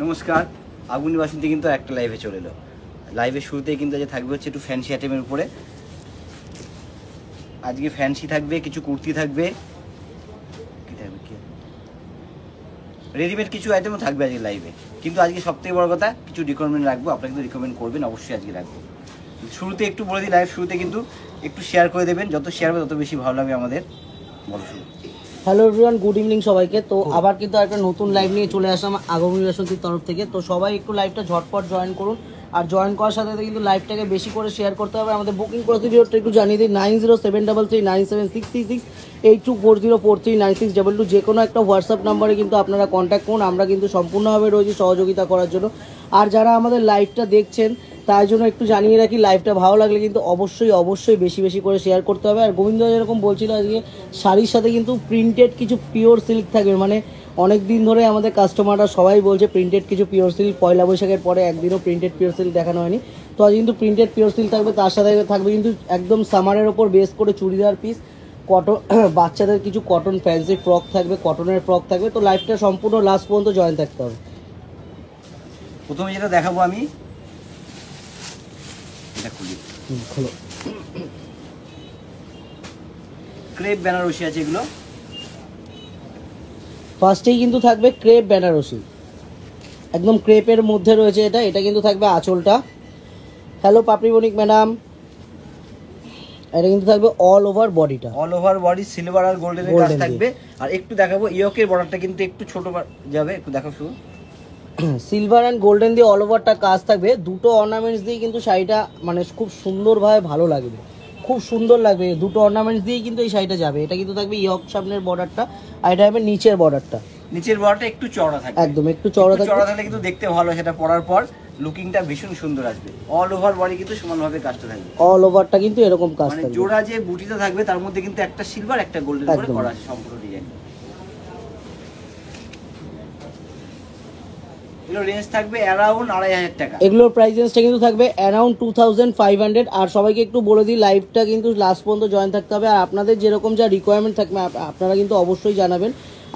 নমস্কার, আগুন বাসন্তী কিন্তু একটা লাইভে চলে এলো। লাইভের শুরুতেই কিন্তু আজকে থাকবে হচ্ছে একটু ফ্যান্সি আইটেমের উপরে। আজকে ফ্যান্সি থাকবে, কিছু কুর্তি থাকবে, কি থাকবে কি রেডিমেড কিছু আইটেমও থাকবে আজকে লাইভে। কিন্তু আজকে সবথেকে বড় কথা, কিছু রিকমেন্ড রাখবো, আপনারা কিন্তু রিকমেন্ড করবেন, অবশ্যই আজকে রাখবো। শুরুতে একটু বলে দিই, লাইভ শুরুতে কিন্তু একটু শেয়ার করে দেবেন, যত শেয়ার হবে তত বেশি ভালো লাগবে আমাদের। বলো শুরু। হ্যালো এভরিওয়ান, গুড ইভিনিং সবাইকে। তো আবার কিন্তু একটা নতুন লাইভ নিয়ে চলে আসলাম আগমনী বাসন্তীর তরফ থেকে। তো সবাই একটু লাইভটা ঝটপট জয়েন করুন, আর জয়েন করার সাথে সাথে কিন্তু লাইভটাকে বেশি করে শেয়ার করতে হবে। আমাদের বুকিং প্রসিডিওরটা একটু জানিয়ে দিই, 90733976668240439622, যে কোনো একটা হোয়াটসঅ্যাপ নাম্বারে কিন্তু আপনারা কন্ট্যাক্ট করুন। আমরা কিন্তু সম্পূর্ণভাবে রয়েছি সহযোগিতা করার জন্য। আর যারা আমাদের লাইভটা দেখছেন তাই জন্য একটু জানিয়ে রাখি, লাইভটা ভালো লাগলে কিন্তু অবশ্যই বেশি বেশি করে শেয়ার করতে হবে। আর গোবিন্দ যেরকম বলছিল, আজকে শাড়ির সাথে কিন্তু প্রিন্টেড কিছু পিওর সিল্ক থাকবে। মানে অনেক দিন ধরে আমাদের কাস্টমাররা সবাই বলছে প্রিন্টেড কিছু পিওর সিল্ক, পয়লা বৈশাখের পরে একদিনও প্রিন্টেড পিওর সিল্ক দেখানো হয়নি। তো আজ কিন্তু প্রিন্টেড পিওর সিল্ক থাকবে, তার সাথে থাকবে কিন্তু একদম সামারের ওপর বেস করে চুড়িদার পিস, কটন, বাচ্চাদের কিছু কটন ফ্যান্সি ফ্রক থাকবে, কটনের ফ্রক থাকবে। তো লাইভটা সম্পূর্ণ লাস্ট পর্যন্ত জয়েন থাকতে হবে। প্রথমে যেটা দেখাবো আমি, এটা খুলি, খোলো। ক্রেপ বেনারসি আছে এগুলো। ফার্স্টেই কিন্তু থাকবে ক্রেপ বেনারসি, একদম ক্রেপের মধ্যে রয়েছে এটা। এটা কিন্তু থাকবে আঁচলটা। হ্যালো পাপড়ি বণিক ম্যাডাম, এটা কিন্তু থাকবে অল ওভার বডিটা, অল ওভার বডি সিলভার আর গোল্ডেনের কাজ থাকবে। আর একটু দেখাবো ইয়কের বর্ডারটা কিন্তু একটু ছোট যাবে, একটু দেখাও শুধু। সিলভার অ্যান্ড গোল্ডেন দিয়ে অল ওভারটা কাজ থাকবে। দুটো অর্নামেন্টস দিয়ে কিন্তু শাড়িটা মানে খুব সুন্দরভাবে ভালো লাগবে, খুব সুন্দর লাগবে। দুটো অর্নামেন্টস দিয়েই কিন্তু এই শাড়িটা যাবে। এটা কিন্তু থাকবে ইয়ক সামনের বর্ডারটা, আর এটা হবে নিচের বর্ডারটা। নিচের বর্ডারটা একটু চওড়া থাকবে, একদম একটু চওড়া থাকবে। চওড়া থাকলে কিন্তু দেখতে ভালো, সেটা পরার পর লুকিংটা ভীষণ সুন্দর আসবে। অল ওভার বডি কিন্তু সমানভাবে কাজটা থাকবে, অল ওভারটা কিন্তু এরকম কাজ মানে থাকবে। জোড়া যে বুটিটা থাকবে তার মধ্যে কিন্তু একটা সিলভার একটা গোল্ডেন করে করা আছে সম্পূর্ণ ডিজাইন। এগুলো রেঞ্জ থাকবে অ্যারাউন্ড 2500 টাকা। এগুলোর প্রাইস রেঞ্জটা কিন্তু থাকবে অ্যারাউন্ড 2500। আর সবাইকে একটু বলে দিই, লাইভটা কিন্তু লাস্ট পর্যন্ত জয়েন থাকতে হবে। আর আপনাদের যেরকম যা রিকোয়ারমেন্ট থাকবে আপনারা কিন্তু অবশ্যই জানাবেন,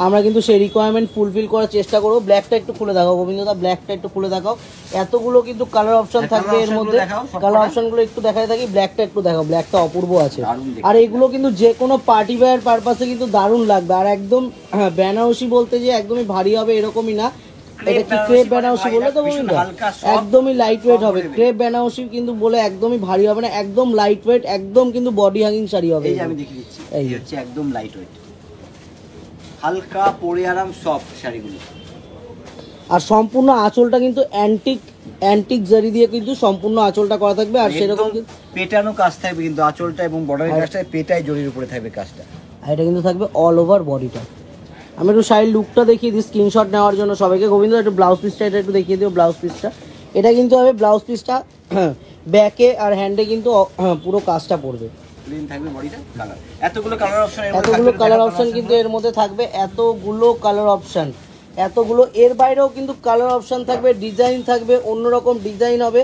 আমরা কিন্তু সেই রিকোয়ারমেন্ট ফুলফিল করার চেষ্টা করবো। ব্ল্যাকটা একটু খুলে দেখাও গোবিন্দদা, ব্ল্যাকটা একটু খুলে দেখাও। এতগুলো কিন্তু কালার অপশন থাকবে এর মধ্যে, কালার অপশনগুলো একটু দেখায় থাকি। ব্ল্যাকটা একটু দেখাও, ব্ল্যাকটা অপূর্ব আছে। আর এগুলো কিন্তু যে কোনো পার্টি ওয়্যার পারপাসে কিন্তু দারুণ লাগবে। আর একদম বেনারসি বলতে যে একদমই ভারী হবে এরকমই না, এটা কি ক্রেপ বেনারসি বলে তো বলুন, একদমই লাইট ওয়েট হবে। ক্রেপ বেনারসি কিন্তু বলে একদমই ভারী হবে না, একদম লাইট ওয়েট, একদম কিন্তু বডি হ্যাঙ্গিং শাড়ি হবে। এই যে আমি দেখিয়ে দিচ্ছি, এই হচ্ছে একদম লাইট ওয়েট, হালকা পরে আরাম সফট শাড়িগুলো। আর সম্পূর্ণ আঁচলটা কিন্তু অ্যান্টিক জারি দিয়ে কিন্তু সম্পূর্ণ আঁচলটা করা থাকবে। আর সেরকম পেটানো কাজ থাকবে কিন্তু আঁচলটা এবং বর্ডারের কাজটা পেটাই জরির উপরে থাকবে কাজটা। আর এটা কিন্তু থাকবে অল ওভার বডিটা। আমি একটু শাড়ির লুকটা দেখিয়ে দিই স্ক্রিনশট নেওয়ার জন্য সবাইকে। গোবিন্দ একটু ব্লাউজ পিসটা এটা একটু দেখিয়ে দিও। ব্লাউজ পিসটা এটা কিন্তু হবে, ব্লাউজ পিসটা ব্যাকে আর হ্যান্ডে কিন্তু পুরো কাজটা পড়বে। প্লেন থাকবে বডিটা, কালার এতগুলো কালার অপশন, এতগুলো কালার অপশন কিন্তু এর মধ্যে থাকবে, এতগুলো কালার অপশন, এতগুলো। এর বাইরেও কিন্তু কালার অপশন থাকবে, ডিজাইন থাকবে, অন্যরকম ডিজাইন হবে।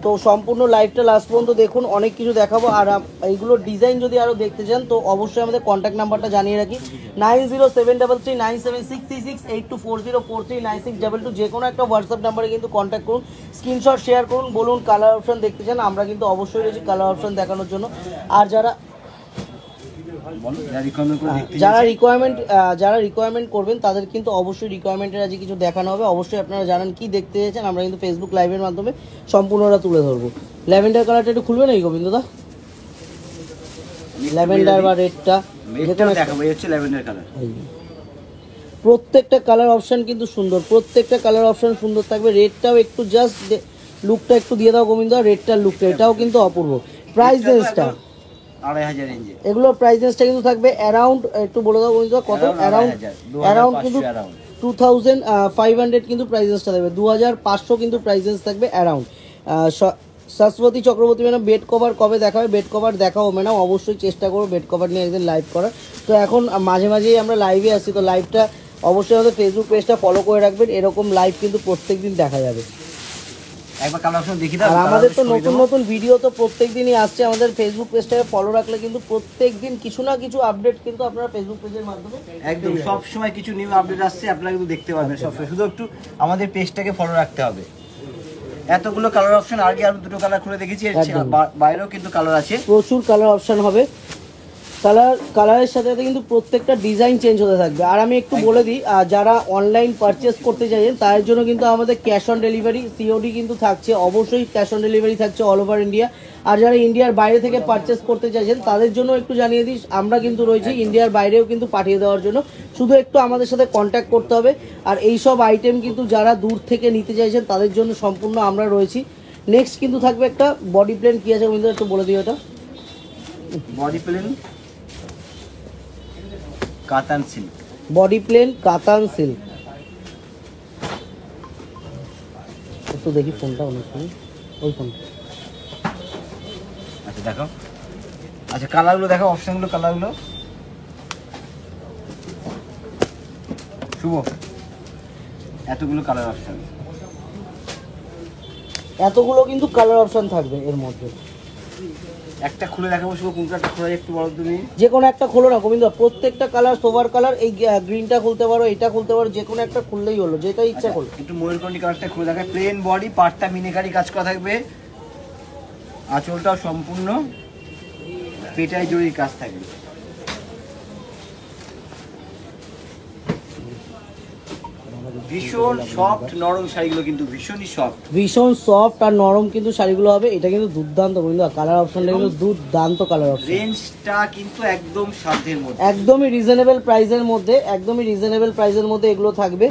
তো সম্পূর্ণ লাইভটা লাস্ট পর্যন্ত দেখুন, অনেক কিছু দেখাবো। আর এইগুলো ডিজাইন যদি আরও দেখতে চান তো অবশ্যই আমাদের কন্ট্যাক্ট নাম্বারটা জানিয়ে রাখি, 90733976668240439622, যে কোনো একটা হোয়াটসঅ্যাপ নাম্বারে কিন্তু কন্ট্যাক্ট করুন, স্ক্রিনশট শেয়ার করুন, বলুন কালার অপশন দেখতে চান, আমরা কিন্তু অবশ্যই রয়েছি কালার অপশন দেখানোর জন্য। আর যারা রিকোয়ারমেন্ট করবেন তাদের কিন্তু অবশ্যই রিকোয়ারমেন্টের আজকে কিছু দেখানো হবে। অবশ্যই আপনারা জানান কি দেখতে চাইছেন, আমরা কিন্তু ফেসবুক লাইভের মাধ্যমে সম্পূর্ণটা তুলে ধরবো। ল্যাভেন্ডার কালারটা একটু খুলবে নাকি গোবিন্দদা? ল্যাভেন্ডার বা রেডটা দেখাবো, এই হচ্ছে ল্যাভেন্ডার কালার। প্রত্যেকটা কালার অপশন কিন্তু সুন্দর, প্রত্যেকটা কালার অপশন সুন্দর থাকবে। রেডটাও একটু জাস্ট লুকটা একটু দিয়ে দাও গোবিন্দ, রেডটার লুকটা, এটাও কিন্তু অপূর্ব। প্রাইস রেঞ্জটা 2500 রেঞ্জে, এগুলোর প্রাইস রেঞ্জটা কিন্তু থাকবে অ্যারাউন্ড, একটু বলে দাও বন্ধুরা কত, অ্যারাউন্ড কিন্তু 2500 কিন্তু প্রাইস রেঞ্জটা থাকবে, 2500 কিন্তু প্রাইস রেঞ্জ থাকবে around. Shashwati Chakraborty madam, bed cover কবে দেখাবে? বেড কভার দেখাও ম্যাডাম, অবশ্যই চেষ্টা করবো বেড কভার নিয়ে একদিন লাইভ করার। তো এখন মাঝে মাঝেই আমরা লাইভে আসছি, তো লাইভটা অবশ্যই আমাদের ফেসবুক পেজটা ফলো করে রাখবেন, এরকম লাইভ কিন্তু প্রত্যেক দিন দেখা যাবে। একবার কালার অপশন দেখিয়ে দাও। আর আমাদের তো নতুন নতুন ভিডিও তো প্রত্যেক দিনই আসছে, আমাদের ফেসবুক পেজটাকে ফলো রাখলে কিন্তু প্রত্যেক দিন কিছু না কিছু আপডেট কিন্তু আপনারা ফেসবুক পেজের মাধ্যমে একদম সব সময় কিছু নিউ আপডেট আসছে, আপনারা কিন্তু দেখতে পাবেন সবসময়। শুধু একটু আমাদের পেজটাকে ফলো রাখতে হবে। এতগুলো কালার অপশন, আগে আর দুটো কালার খুলে দেখেছি, বাইরেও কিন্তু কালার আছে, প্রচুর কালার অপশন হবে। কালারের সাথে সাথে কিন্তু প্রত্যেকটা ডিজাইন চেঞ্জ হতে থাকবে। আর আমি একটু বলে দিই, যারা অনলাইন পারচেস করতে চাইছেন তার জন্য কিন্তু আমাদের ক্যাশ অন ডেলিভারি সিওডি কিন্তু থাকছে, অবশ্যই ক্যাশ অন ডেলিভারি থাকছে অল ওভার ইন্ডিয়া। আর যারা ইন্ডিয়ার বাইরে থেকে পারচেস করতে চাইছেন তাদের জন্য একটু জানিয়ে দিই, আমরা কিন্তু রয়েছি ইন্ডিয়ার বাইরেও কিন্তু পাঠিয়ে দেওয়ার জন্য, শুধু একটু আমাদের সাথে কন্ট্যাক্ট করতে হবে। আর এই সব আইটেম কিন্তু যারা দূর থেকে নিতে চাইছেন তাদের জন্য সম্পূর্ণ আমরা রয়েছি। নেক্সট কিন্তু থাকবে একটা বডি প্লেন, কি আছে কিন্তু একটু বলে দিই ওটা। বডি প্লেন কাতান সিল্ক, বডি প্লেন কাতান সিল্ক। একটু দেখি ফোনটা অনেক ওই ফোন। আচ্ছা দেখো, আচ্ছা কালারগুলো দেখো, অপশনগুলো কালারগুলো শুভ, এতগুলো কালার অপশন, এতগুলো কিন্তু কালার অপশন থাকবে এর মধ্যে। একটা খুলে দেখাবো শুভ, কোনটা খোলা একটু বলো তুমি। যে কোনো একটা খোলো না গোবিন্দ, প্রত্যেকটা কালার সোভার কালার, এই গ্রিনটা খুলতে পারো, এটা খুলতে পারো, যে কোনো একটা খুললেই হলো, যেটা ইচ্ছা করো। একটু ময়ূরকণ্ঠী কালারটা খুলে দেখায়। প্লেন বডি, পাটটা মিনেকারি কাজ করা থাকবে, আঁচলটাও সম্পূর্ণ পেটাই জড়ির কাজ থাকবে। ভীষণ সফট নরম শাড়িগুলো কিন্তু ভীষণই সফট, ভীষণ সফট আর নরম কিন্তু শাড়িগুলো হবে। এটা কিন্তু দুর্দান্ত গোবিন্দ, কালার অপশনটা কিন্তু দুর্দান্ত কালার অপশন। রেঞ্জটা কিন্তু একদম সাধ্যের মধ্যে, একদমই রিজনেবল প্রাইসের মধ্যে, একদমই রিজনেবল প্রাইসের মধ্যে এগুলো থাকবে।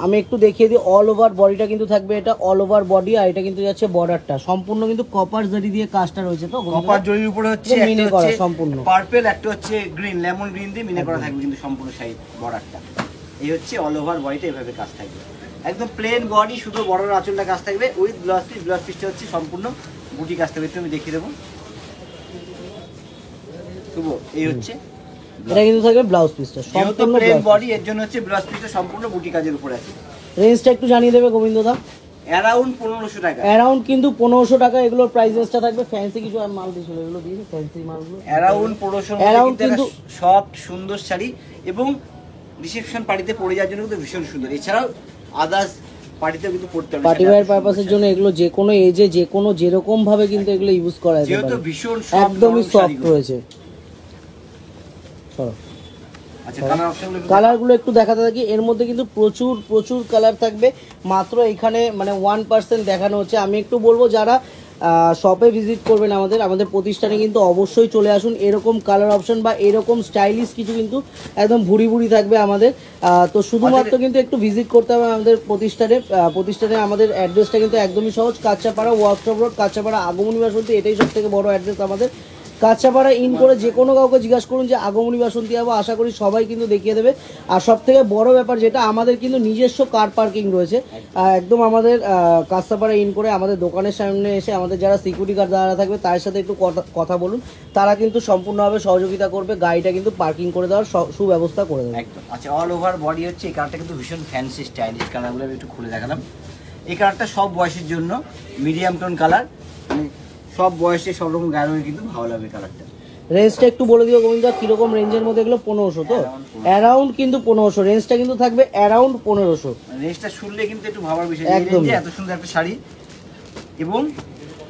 আমি একটু দেখিয়ে দিই, অল ওভার বডিটা কিন্তু থাকবে, এটা অল ওভার বডি। আর এটা কিন্তু যাচ্ছে বর্ডারটা সম্পূর্ণ কিন্তু কপার জরি দিয়ে কাজটা রয়েছে, তো কপার জরির উপরে হচ্ছে মিনে করা সম্পূর্ণ পার্পল, একটা হচ্ছে গ্রিন, লেমন গ্রিন দিয়ে মিনে করা থাকবে কিন্তু সম্পূর্ণ শাড়ি বর্ডারটা। এই হচ্ছে অল ওভার বডিটা এভাবে কাজ থাকবে, একদম প্লেন বডি, শুধু বড় আঁচলটা কাজ থাকবে উইথ ব্লাউজ পিস। ব্লাউজ পিসটা হচ্ছে সম্পূর্ণ বুটি কাজ থাকবে, আমি দেখিয়ে দেবো শুভ। এই হচ্ছে এটা কিন্তু থাকবে ব্লাউজ পিসটা সম্পূর্ণ প্লেন বডি, এর জন্য হচ্ছে ব্লাউজ পিসটা সম্পূর্ণ বুটি কাজের উপরে আছে। রেঞ্জটা একটু জানিয়ে দেবে গোবিন্দ দা। অ্যারাউন্ড 1500 টাকা, অ্যারাউন্ড কিন্তু 1500 টাকা এগুলোর প্রাইস রেঞ্জটা থাকবে। ফ্যান্সি কিছু আর মাল দিয়েছিল, এগুলো দিয়ে ফ্যান্সি মালগুলো অ্যারাউন্ড 1500 কিন্তু সফট সুন্দর শাড়ি, এবং রিসেপশন পার্টিতে পরে যাওয়ার জন্য কিন্তু ভীষণ সুন্দর। এছাড়াও আদার্স পার্টিতেও কিন্তু পড়তে হবে, পার্টি ওয়্যার পারপাসের জন্য এগুলো যে কোনো এজে যে কোনো যেরকম ভাবে কিন্তু এগুলো ইউজ করা যেতে যেহেতু পারে, ভীষণ একদমই সফট রয়েছে। চলো আচ্ছা কালার অপশনগুলো কালারগুলো একটু দেখাতে থাকি। এর মধ্যে কিন্তু প্রচুর প্রচুর কালার থাকবে, মাত্র এখানে মানে 1% দেখানো হচ্ছে। আমি একটু বলবো যারা শপে ভিজিট করবেন আমাদের প্রতিষ্ঠানে কিন্তু অবশ্যই চলে আসুন। এরকম কালার অপশন বা এরকম স্টাইলিশ কিছু কিন্তু একদম ভুড়ি ভুড়ি থাকবে আমাদের। তো শুধুমাত্র কিন্তু একটু ভিজিট করতে হবে আমাদের প্রতিষ্ঠানে। আমাদের অ্যাড্রেসটা কিন্তু একদমই সহজ, কাঁচাপাড়া ওয়ার্কশপ রোড, কাঁচাপাড়া আগমনী বাসন্তী, এটাই সব থেকে বড় অ্যাড্রেস আমাদের। কাঁচাপাড়া ইন করে যে কোনো কাউকে জিজ্ঞাসা করুন যে আগমনী বাসন্তী যাবো, আশা করি সবাই কিন্তু দেখিয়ে দেবে। আর সব থেকে বড় ব্যাপার যেটা, আমাদের কিন্তু নিজস্ব কার পার্কিং রয়েছে একদম আমাদের কাঁচাপাড়া ইন করে আমাদের দোকানের সামনে এসে আমাদের যারা সিকিউরিটি গার্ড দ্বারা থাকবে তার সাথে একটু কথা বলুন, তারা কিন্তু সম্পূর্ণভাবে সহযোগিতা করবে, গাড়িটা কিন্তু পার্কিং করে দেওয়ার সুব্যবস্থা করে দেবে একদম। আচ্ছা অল ওভার বডি হচ্ছে, এই কালারটা কিন্তু ভীষণ ফ্যান্সি স্টাইলিশ, কালারগুলো আমি একটু খুলে দেখালাম। এই কালারটা সব বয়সের জন্য মিডিয়াম টোন কালার, মানে সব বয়সে সব রকম গায়ে কিন্তু ভালো লাগবে কালারটা। রেঞ্জটা একটু বলে দিও গোবিন্দ, কিরকম রেঞ্জের মধ্যে এগুলো? 1500 তো অ্যারাউন্ড কিন্তু 1500 রেঞ্জটা কিন্তু থাকবে, অ্যারাউন্ড 1500। রেঞ্জটা শুনলে কিন্তু একটু ভাবার বিষয়, এই রেঞ্জে এত সুন্দর একটা শাড়ি এবং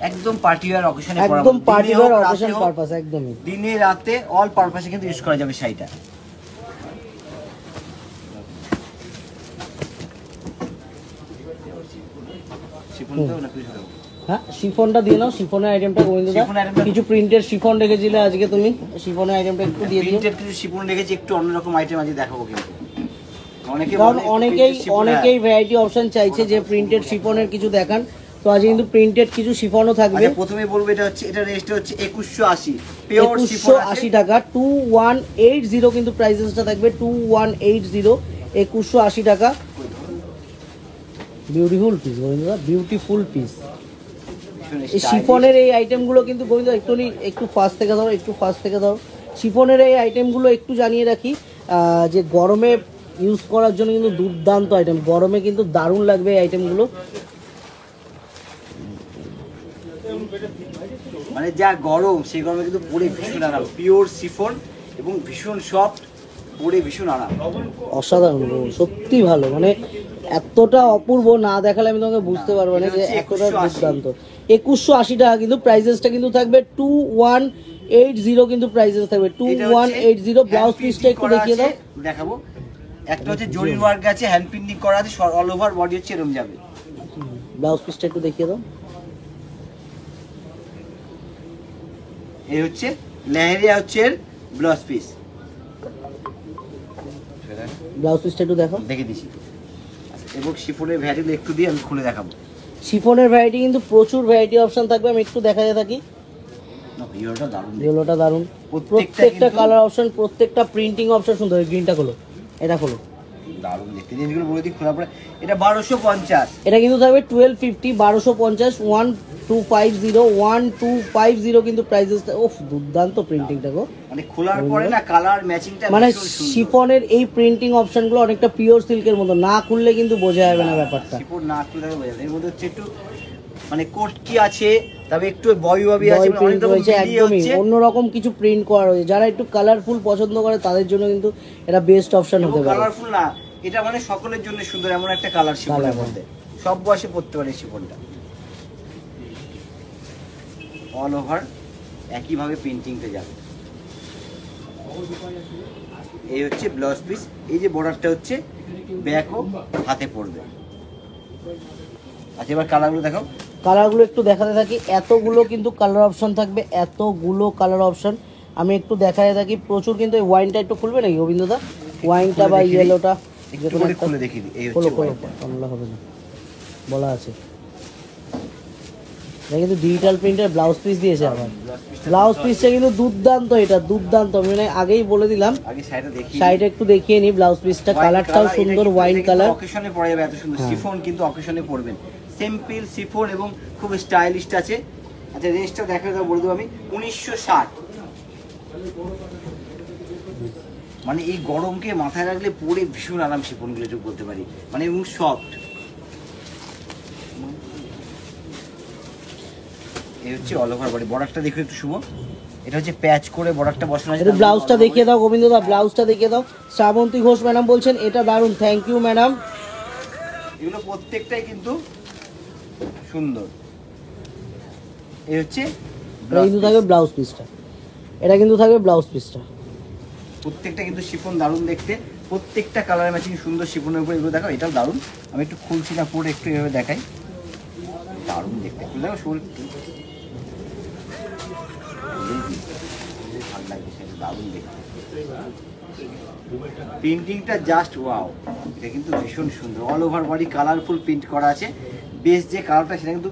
একদম পার্টি ওয়্যার অকেশনে পরা, একদম পার্টি ওয়্যার অকেশন পারপাস, একদমই দিনে রাতে অল পারপাসে কিন্তু ইউজ করা যাবে শাড়িটা। হ্যাঁ শিফনটা দিয়ে নাও, শিফনের আইটেমটা গোবিন্দদা। কিছু প্রিন্টেড শিফন রেখেছিলে আজকে তুমি, শিফনের আইটেমটা একটু দিয়ে দিও। প্রিন্টেড কিছু শিফন রেখেছি, একটু অন্যরকম আইটেম আজকে দেখাবো কিন্তু কারণ অনেকেই ভ্যারাইটি অপশন চাইছে যে প্রিন্টেড শিফনের কিছু দেখান, তো আজ কিন্তু প্রিন্টেড কিছু শিফনও থাকবে। প্রথমে বলবো এটা হচ্ছে, এটা রেটটা হচ্ছে 2180 পিওর শিফন 2180 টাকা, 2180 কিন্তু প্রাইসেসটা থাকবে 2180, 2180 টাকা। বিউটিফুল পিস গোবিন্দদা, বিউটিফুল পিস। এই শিফনের এই আইটেমগুলো কিন্তু গোবিন্দ একটু ফাস্ট থেকে ধরো, শিফনের এই আইটেমগুলো একটু জানিয়ে রাখি যে গরমে ইউজ করার জন্য কিন্তু দুর্দান্ত আইটেম, গরমে কিন্তু দারুণ লাগবে এই আইটেমগুলো। মানে যা গরম সেই গরমে কিন্তু পরে ভীষণ আরাম, পিওর শিফন এবং ভীষণ সফট, পরে ভীষণ আরাম। অসাধারণ গো, সত্যি ভালো, মানে এতটা অপূর্ব, না দেখালে আমি তোমাকে বুঝতে পারবো না যে এতটা দুর্দান্ত। 2180 টাকা কিন্তু প্রাইসেসটা কিন্তু থাকবে 2180 কিন্তু প্রাইসেস থাকবে 2180। ব্লাউজ পিসটা একটু দেখিয়ে দাও। দেখাবো, একটা হচ্ছে জরির ওয়ার্ক আছে, হ্যান্ড প্রিন্টিং করা আছে, অল ওভার বডি হচ্ছে এরকম যাবে। ব্লাউজ পিসটা একটু দেখিয়ে দাও। এই হচ্ছে লেহেরিয়া হচ্ছে ব্লাউজ পিস, ব্লাউজ পিসটা একটু দেখো, দেখে দিছি। এবং শিফনের ভ্যারিয়েন্ট একটু দিয়ে আমি খুলে দেখাবো। শিফনের ভ্যারাইটি কিন্তু প্রচুর ভ্যারাইটি অপশন থাকবে, আমি একটু দেখাতে থাকি। ভিডিওটা দারুণ, ইয়েলোটা দারুণ, প্রত্যেকটা প্রত্যেকটা কালার অপশন, প্রত্যেকটা প্রিন্টিং অপশন সুন্দর। গ্রিনটা খোলো, এটা খোলো, দারুণ দেখতে। জিনিসগুলো বলে দিই খোলা পরে, এটা 1250। এটা কিন্তু থাকবে 1250, 1250, 1250 কিন্তু প্রাইসেসটা। ওফ, দুর্দান্ত প্রিন্টিংটা গো, মানে খোলার পরে না কালার ম্যাচিংটা মানে ভীষণ সুন্দর। শিফনের এই প্রিন্টিং অপশনগুলো অনেকটা পিওর সিল্কের মতো, না খুললে কিন্তু বোঝা যাবে না ব্যাপারটা। শিফন না খুলে বোঝা যায়। এর মধ্যে হচ্ছে একটু মানে কোট কি আছে, তবে একটু ববি ববি আছে, বয় প্রিন্ট রয়েছে, একদমই অন্যরকম কিছু প্রিন্ট করা রয়েছে। যারা একটু কালারফুল পছন্দ করে তাদের জন্য কিন্তু এটা বেস্ট অপশন হতে পারে। কালারফুল না, এটা মানে সকলের জন্য সুন্দর, এমন একটা কালার শিফনের মধ্যে সব বয়সে পড়তে পারে শিফনটা। অল ওভার একই ভাবে প্রিন্টিংতে যাবে। এই হচ্ছে ব্লাউজ পিস, এই যে বর্ডারটা হচ্ছে ব্যাকও হাতে পড়বে। আচ্ছা, এবার কালারগুলো দেখো। কালারগুলো একটু দেখাতে থাকি, এতগুলো কিন্তু কালার অপশন থাকবে, এতগুলো কালার অপশন আমি একটু দেখাতে থাকি। প্রচুর কিন্তু এই ওয়াইনটা একটু খুলবে নাকি গোবিন্দদা, ওয়াইনটা বা ইয়েলোটা একটু করে খুলে দেখিয়ে দিই। এই খোলো হচ্ছে খোলো, white টা। বাংলা হবে না, বলা আছে। এটা কিন্তু ডিজিটাল প্রিন্টের ব্লাউজ পিস দিয়েছে আবার। ব্লাউজ পিসটা কিন্তু দুর্দান্ত, এটা দুর্দান্ত, আমি মানে আগেই বলে দিলাম। আগে সাইডে দেখি, সাইডে একটু দেখিয়ে নি ব্লাউজ পিসটা, কালারটাও সুন্দর, ওয়াইন কালার। অকেশনে পরে যাবে, এত সুন্দর শিফন কিন্তু অকেশনে পরবেন। সিম্পল শিফন এবং খুব স্টাইলিশ আছে। আচ্ছা, রেঞ্জটা দেখা দাও, বলে দেবো আমি 1960। মানে এই গরমকে মাথায় রাখলে পরে ভীষণ আরাম শিফনগুলো, একটু বলতে পারি, মানে এবং সফট। এই হচ্ছে অল ওভার বডি। বর্ডারটা দেখো একটু শুভ, এটা হচ্ছে প্যাচ করে বর্ডারটা বসানো আছে। এটা ব্লাউজটা দেখিয়ে দাও গোবিন্দদা, ব্লাউজটা দেখিয়ে দাও। শ্রাবন্তী ঘোষ ম্যাডাম বলছেন এটা দারুণ, থ্যাংক ইউ ম্যাডাম। এগুলো প্রত্যেকটাই কিন্তু সুন্দর। এই হচ্ছে এটা কিন্তু থাকবে ব্লাউজ পিসটা, এটা কিন্তু থাকবে ব্লাউজ পিসটা। প্রত্যেকটা কিন্তু শিফন দারুণ দেখতে, প্রত্যেকটা কালার ম্যাচিং সুন্দর শিফনের উপর। এগুলো দেখো, এটাও দারুণ। আমি একটু খুলছি না, পরে একটু এভাবে দেখাই, দারুণ দেখতে। খুলে দেখো শোল, ভালো লাগবে, সেটা দারুণ দেখতে। প্রিন্টিংটা জাস্ট ওয়াও, এটা কিন্তু ভীষণ সুন্দর। All over body colourful print করা আছে। বেস যে কালারটা সেটা কিন্তু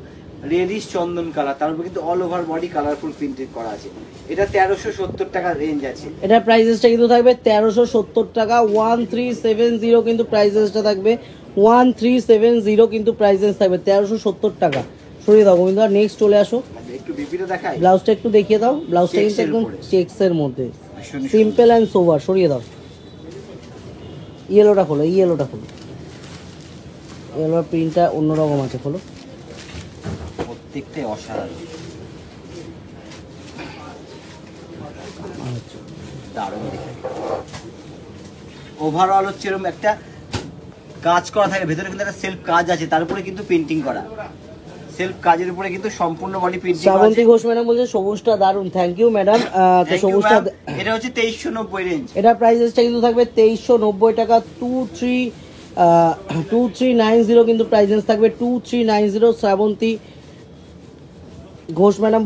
রেডিশ চন্দন কালার, তার উপর কিন্তু all over body colourful printed করা আছে। এটা 1370 টাকা রেঞ্জ আছে। এটা প্রাইসেসটা কিন্তু থাকবে 1370 টাকা, 1370 কিন্তু প্রাইসেসটা থাকবে, 1370 কিন্তু প্রাইসেস থাকবে 1370 টাকা। সরিয়ে দাও গোবিন্দ, নেক্সট চলে আসো। একটু বিপিটা দেখাই, ব্লাউজটা একটু দেখিয়ে দাও। ব্লাউজটা কিন্তু একদম চেকসের মধ্যে, সিম্পল অ্যান্ড সোবার। সরিয়ে দাও, ইয়েলোটা খোলো, ইয়েলোটা খোলো, ইয়েলোর প্রিন্টটা অন্যরকম আছে, খোলো। প্রত্যেকটাই অসাধারণ, দারুণ দেখতে। ওভারঅল হচ্ছে এরকম একটা কাজ করা থাকে, ভেতরে কিন্তু একটা সেলফ কাজ আছে, তার উপরে কিন্তু পেন্টিং করা, সেলফ কাজের উপরে কিন্তু সম্পূর্ণ বডি পেন্টিং করা আছে। শ্রাবন্তী ঘোষ ম্যাডাম বলছে সবুজটা দারুণ, থ্যাংক ইউ ম্যাডাম। তো সবুজটা এটা হচ্ছে 2390 রেঞ্জ। এটা প্রাইসেসটা কিন্তু থাকবে 2390 টাকা, 2390 কিন্তু প্রাইসেস থাকবে, 2390। শ্রাবন্তী ঘোষ ম্যাডাম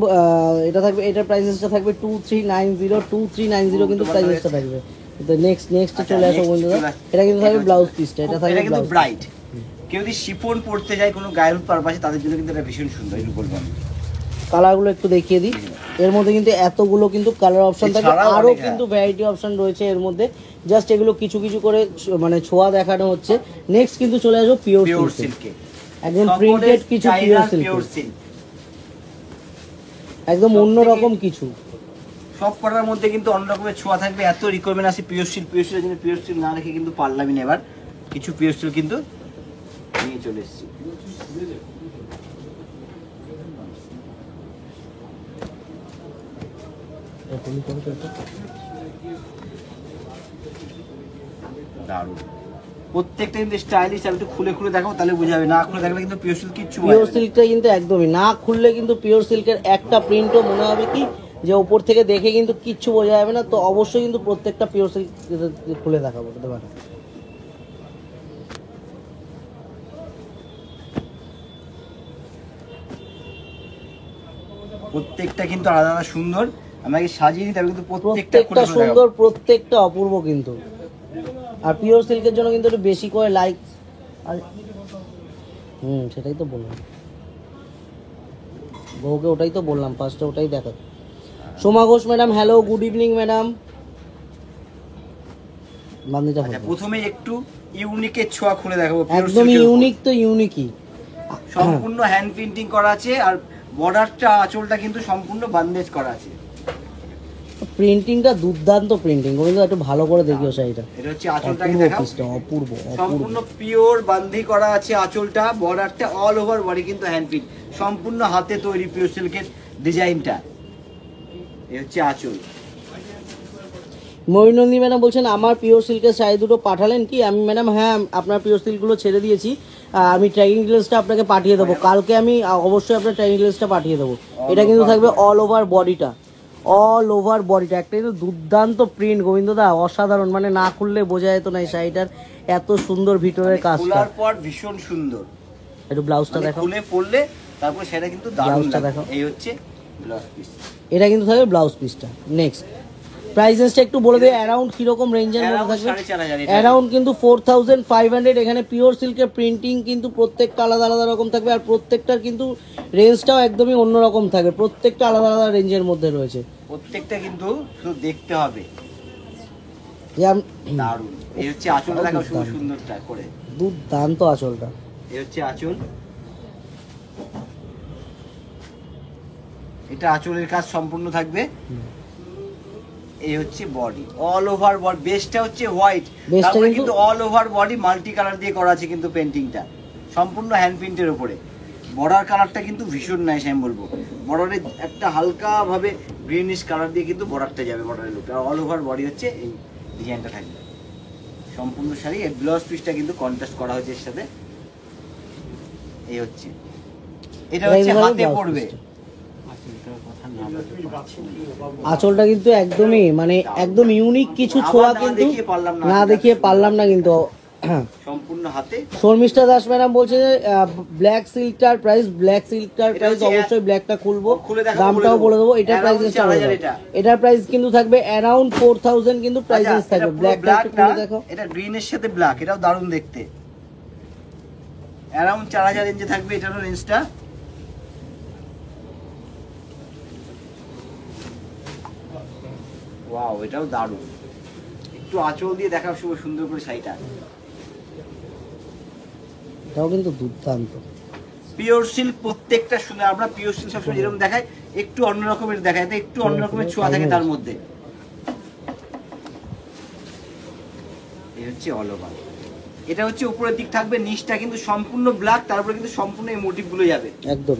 এটা থাকবে, এটার প্রাইসেসটা থাকবে 2390 কিন্তু প্রাইসেসটা থাকবে। নেক্সট চলে আসো বন্ধুরা, এটা কিন্তু থাকবে ব্লাউজ পিসটা, এটা থাকবে কিন্তু ব্রাইট। কেউ যদি শিফন পড়তে যায় কোনো গায়ের পারপাসে, তাদের জন্য কিন্তু এটা ভীষণ সুন্দর। একটু বলবো আমি কালারগুলো একটু দেখিয়ে দিই। এর মধ্যে কিন্তু এতগুলো কিন্তু কালার অপশন থাকবে, আরো কিন্তু ভ্যারাইটি অপশন রয়েছে এর মধ্যে। জাস্ট এগুলো কিছু কিছু করে মানে ছোঁয়া দেখানো হচ্ছে। নেক্সট কিন্তু চলে আসো পিওর সিল্কে, একদম প্রিন্টেড কিছু পিওর সিল্ক, একদম অন্যরকম কিছু। সব কটার মধ্যে কিন্তু অন্য রকমের ছোঁয়া থাকবে। এত রিকোয়ারমেন্ট আছে পিওর সিল্ক, পিওর সিল্কের জন্য পিওর সিল্ক না রেখে কিন্তু পারলামই না। এবার কিছু পিওর সিল্ক কিন্তু নিয়ে চলে এসেছি। দারুণ, প্রত্যেকটা কিন্তু স্টাইলিশ। আমি একটু খুলে খুলে দেখাবো, তাহলে বোঝা যাবে। না খুলে দেখলে কিন্তু পিওর সিল্ক কিচ্ছু বোঝা পিওর যাবে না। সিল্কটা কিন্তু একদমই না খুললে কিন্তু পিওর সিল্কের একটা প্রিন্টও মনে হবে কি যে উপর থেকে দেখে কিন্তু কিচ্ছু বোঝা যাবে না। তো অবশ্যই কিন্তু প্রত্যেকটা পিওর সিল্ক খুলে দেখাবো বলতে পারে। প্রত্যেকটা কিন্তু আলাদা আলাদা সুন্দর। আমাকে সাজিয়ে নিতে হবে, কিন্তু প্রত্যেকটা প্রত্যেকটা খুলে খুলে সুন্দর, দেখাবো। প্রত্যেকটা অপূর্ব কিন্তু। আর পিওর সিল্কের জন্য কিন্তু একটু বেশি করে লাইক আর সেটাই তো বললাম বউকে, ওটাই তো বললাম ফার্স্টে, ওটাই দেখা। Soma Ghosh madam, hello, good evening madam. বান্দিটা আচ্ছা, প্রথমে একটু ইউনিকের ছোঁয়া খুলে দেখাবো। pure একদম silk এর উপর। ইউনিক তো ইউনিকই। সম্পূর্ণ হ্যান্ড প্রিন্টিং করা আছে, আর বর্ডারটা আঁচলটা কিন্তু সম্পূর্ণ বান্দেজ করা আছে। প্রিন্টিংটা দুর্দান্ত প্রিন্টিং, গোবিন্দ একটু ভালো করে দেখিও শাড়িটা। এটা হচ্ছে আঁচলটাকে অপূর্ব দেখাও। পিসটা, অপূর্ব অপূর্ব। সম্পূর্ণ পিওর বান্ধি করা আছে আঁচলটা, বর্ডারটা অল ওভার বডি কিন্তু হ্যান্ড প্রিন্ট, সম্পূর্ণ হাতে তৈরি পিওর সিল্কের ডিজাইনটা। এই হচ্ছে আঁচল। ময়ূরনন্দী ম্যাডাম বলছেন আমার পিওর সিল্কের শাড়ি দুটো পাঠালেন কি? আমি ম্যাডাম হ্যাঁ, আপনার পিওর সিল্কগুলো ছেড়ে দিয়েছি। আমি ট্র্যাকিং ডিটেলসটা আপনাকে পাঠিয়ে দেবো কালকে। আমি অবশ্যই আপনার ট্র্যাকিং ডিটেলসটা পাঠিয়ে দেবো। এটা কিন্তু থাকবে অল ওভার বডিটা, অল ওভার বডিটা। একটা কিন্তু দুর্দান্ত প্রিন্ট গোবিন্দদা, অসাধারণ। মানে না খুললে বোঝা যেত না এই শাড়িটার এত সুন্দর ভিতরের কাজটা। খোলার পর ভীষণ সুন্দর। একটু ব্লাউজটা মানে দেখো, খুলে পড়লে তারপর সেটা কিন্তু দারুণ ব্লাউজটা লাগে। দেখো। এই হচ্ছে ব্লাউজ পিস। এটা কিন্তু থাকবে ব্লাউজ পিসটা। নেক্সট প্রাইসেসটা একটু বলে দিই, অ্যারাউন্ড কিরকম রেঞ্জের মধ্যে Around থাকবে? 4500 এটা। অ্যারাউন্ড কিন্তু 4500। এখানে পিওর সিল্কের প্রিন্টিং কিন্তু প্রত্যেকটা আলাদা আলাদা রকম থাকবে, আর প্রত্যেকটার কিন্তু রেঞ্জটাও একদমই অন্যরকম থাকবে। প্রত্যেকটা আলাদা আলাদা রেঞ্জের মধ্যে রয়েছে। প্রত্যেকটা কিন্তু শুধু দেখতে হবে যেমন দারুণ। এই হচ্ছে আঁচলটা দেখো, খুব সুন্দরটা করে। দুর্দান্ত আঁচলটা। এই হচ্ছে আঁচল। এটা আঁচলের কাজ সম্পূর্ণ থাকবে। এই হচ্ছে বডি, অল ওভার বডি। বেসটা হচ্ছে হোয়াইট, বেসটা তারপরে কিন্তু কিন্তু all over body multi colour দিয়ে করা আছে কিন্তু পেন্টিংটা, সম্পূর্ণ হ্যান্ড প্রিন্টের উপরে। বর্ডার কালারটা কিন্তু ভীষণ নাইস, আমি বলবো। বর্ডারে একটা হালকা ভাবে গ্রিনিশ কালার দিয়ে কিন্তু বর্ডারটা যাবে, বর্ডারের লুক। আর অল ওভার বডি হচ্ছে এই ডিজাইনটা থাকবে সম্পূর্ণ শাড়ি। এর ব্লাউজ পিসটা কিন্তু কন্ট্রাস্ট করা হয়েছে এর সাথে। এই হচ্ছে, এটা হচ্ছে হাতে পড়বে। আঁচলটা কিন্তু একদমই মানে একদম ইউনিক কিছু ছোঁয়া আবার না কিন্তু দেখিয়ে পারলাম না। না দেখিয়ে পারলাম না কিন্তু। সম্পূর্ণ হাতে। শর্মিষ্ঠা দাস ম্যাডাম বলছে যে ব্ল্যাক সিল্কটার প্রাইস, ব্ল্যাক সিল্কটার এটা প্রাইস হচ্ছে অবশ্যই ব্ল্যাকটা খুলবো, খুলে দেখাবো, দামটাও বলে দেবো। এটার Around প্রাইস 4000 এটা। এটার প্রাইস কিন্তু থাকবে অ্যারাউন্ড 4000 কিন্তু প্রাইস আচ্ছা, থাকবে। এটা ব্ল্যাকটা black একটু খুলে না, দেখো। এটা গ্রিনের সাথে ব্ল্যাক, এটাও দারুণ দেখতে। অ্যারাউন্ড 4000 রেঞ্জে থাকবে এটারও রেঞ্জটা। ওয়াও, এটাও দারুণ। একটু আঁচল দিয়ে দেখাও শুভ সুন্দর করে শাড়িটা। এটাও কিন্তু দুর্দান্ত। পিওর সিল্ক প্রত্যেকটা সুন্দর। আমরা পিওর সিল্ক সবসময় যেরকম দেখাই, একটু অন্য রকমের দেখায়, এতে একটু অন্য রকমের ছোঁয়া থাকে তার মধ্যে। এই হচ্ছে অল ওভার। এটা হচ্ছে উপরের দিক থাকবে, নিচটা কিন্তু সম্পূর্ণ ব্ল্যাক, তারপরে কিন্তু সম্পূর্ণ এই মোটিভ গুলো যাবে একদম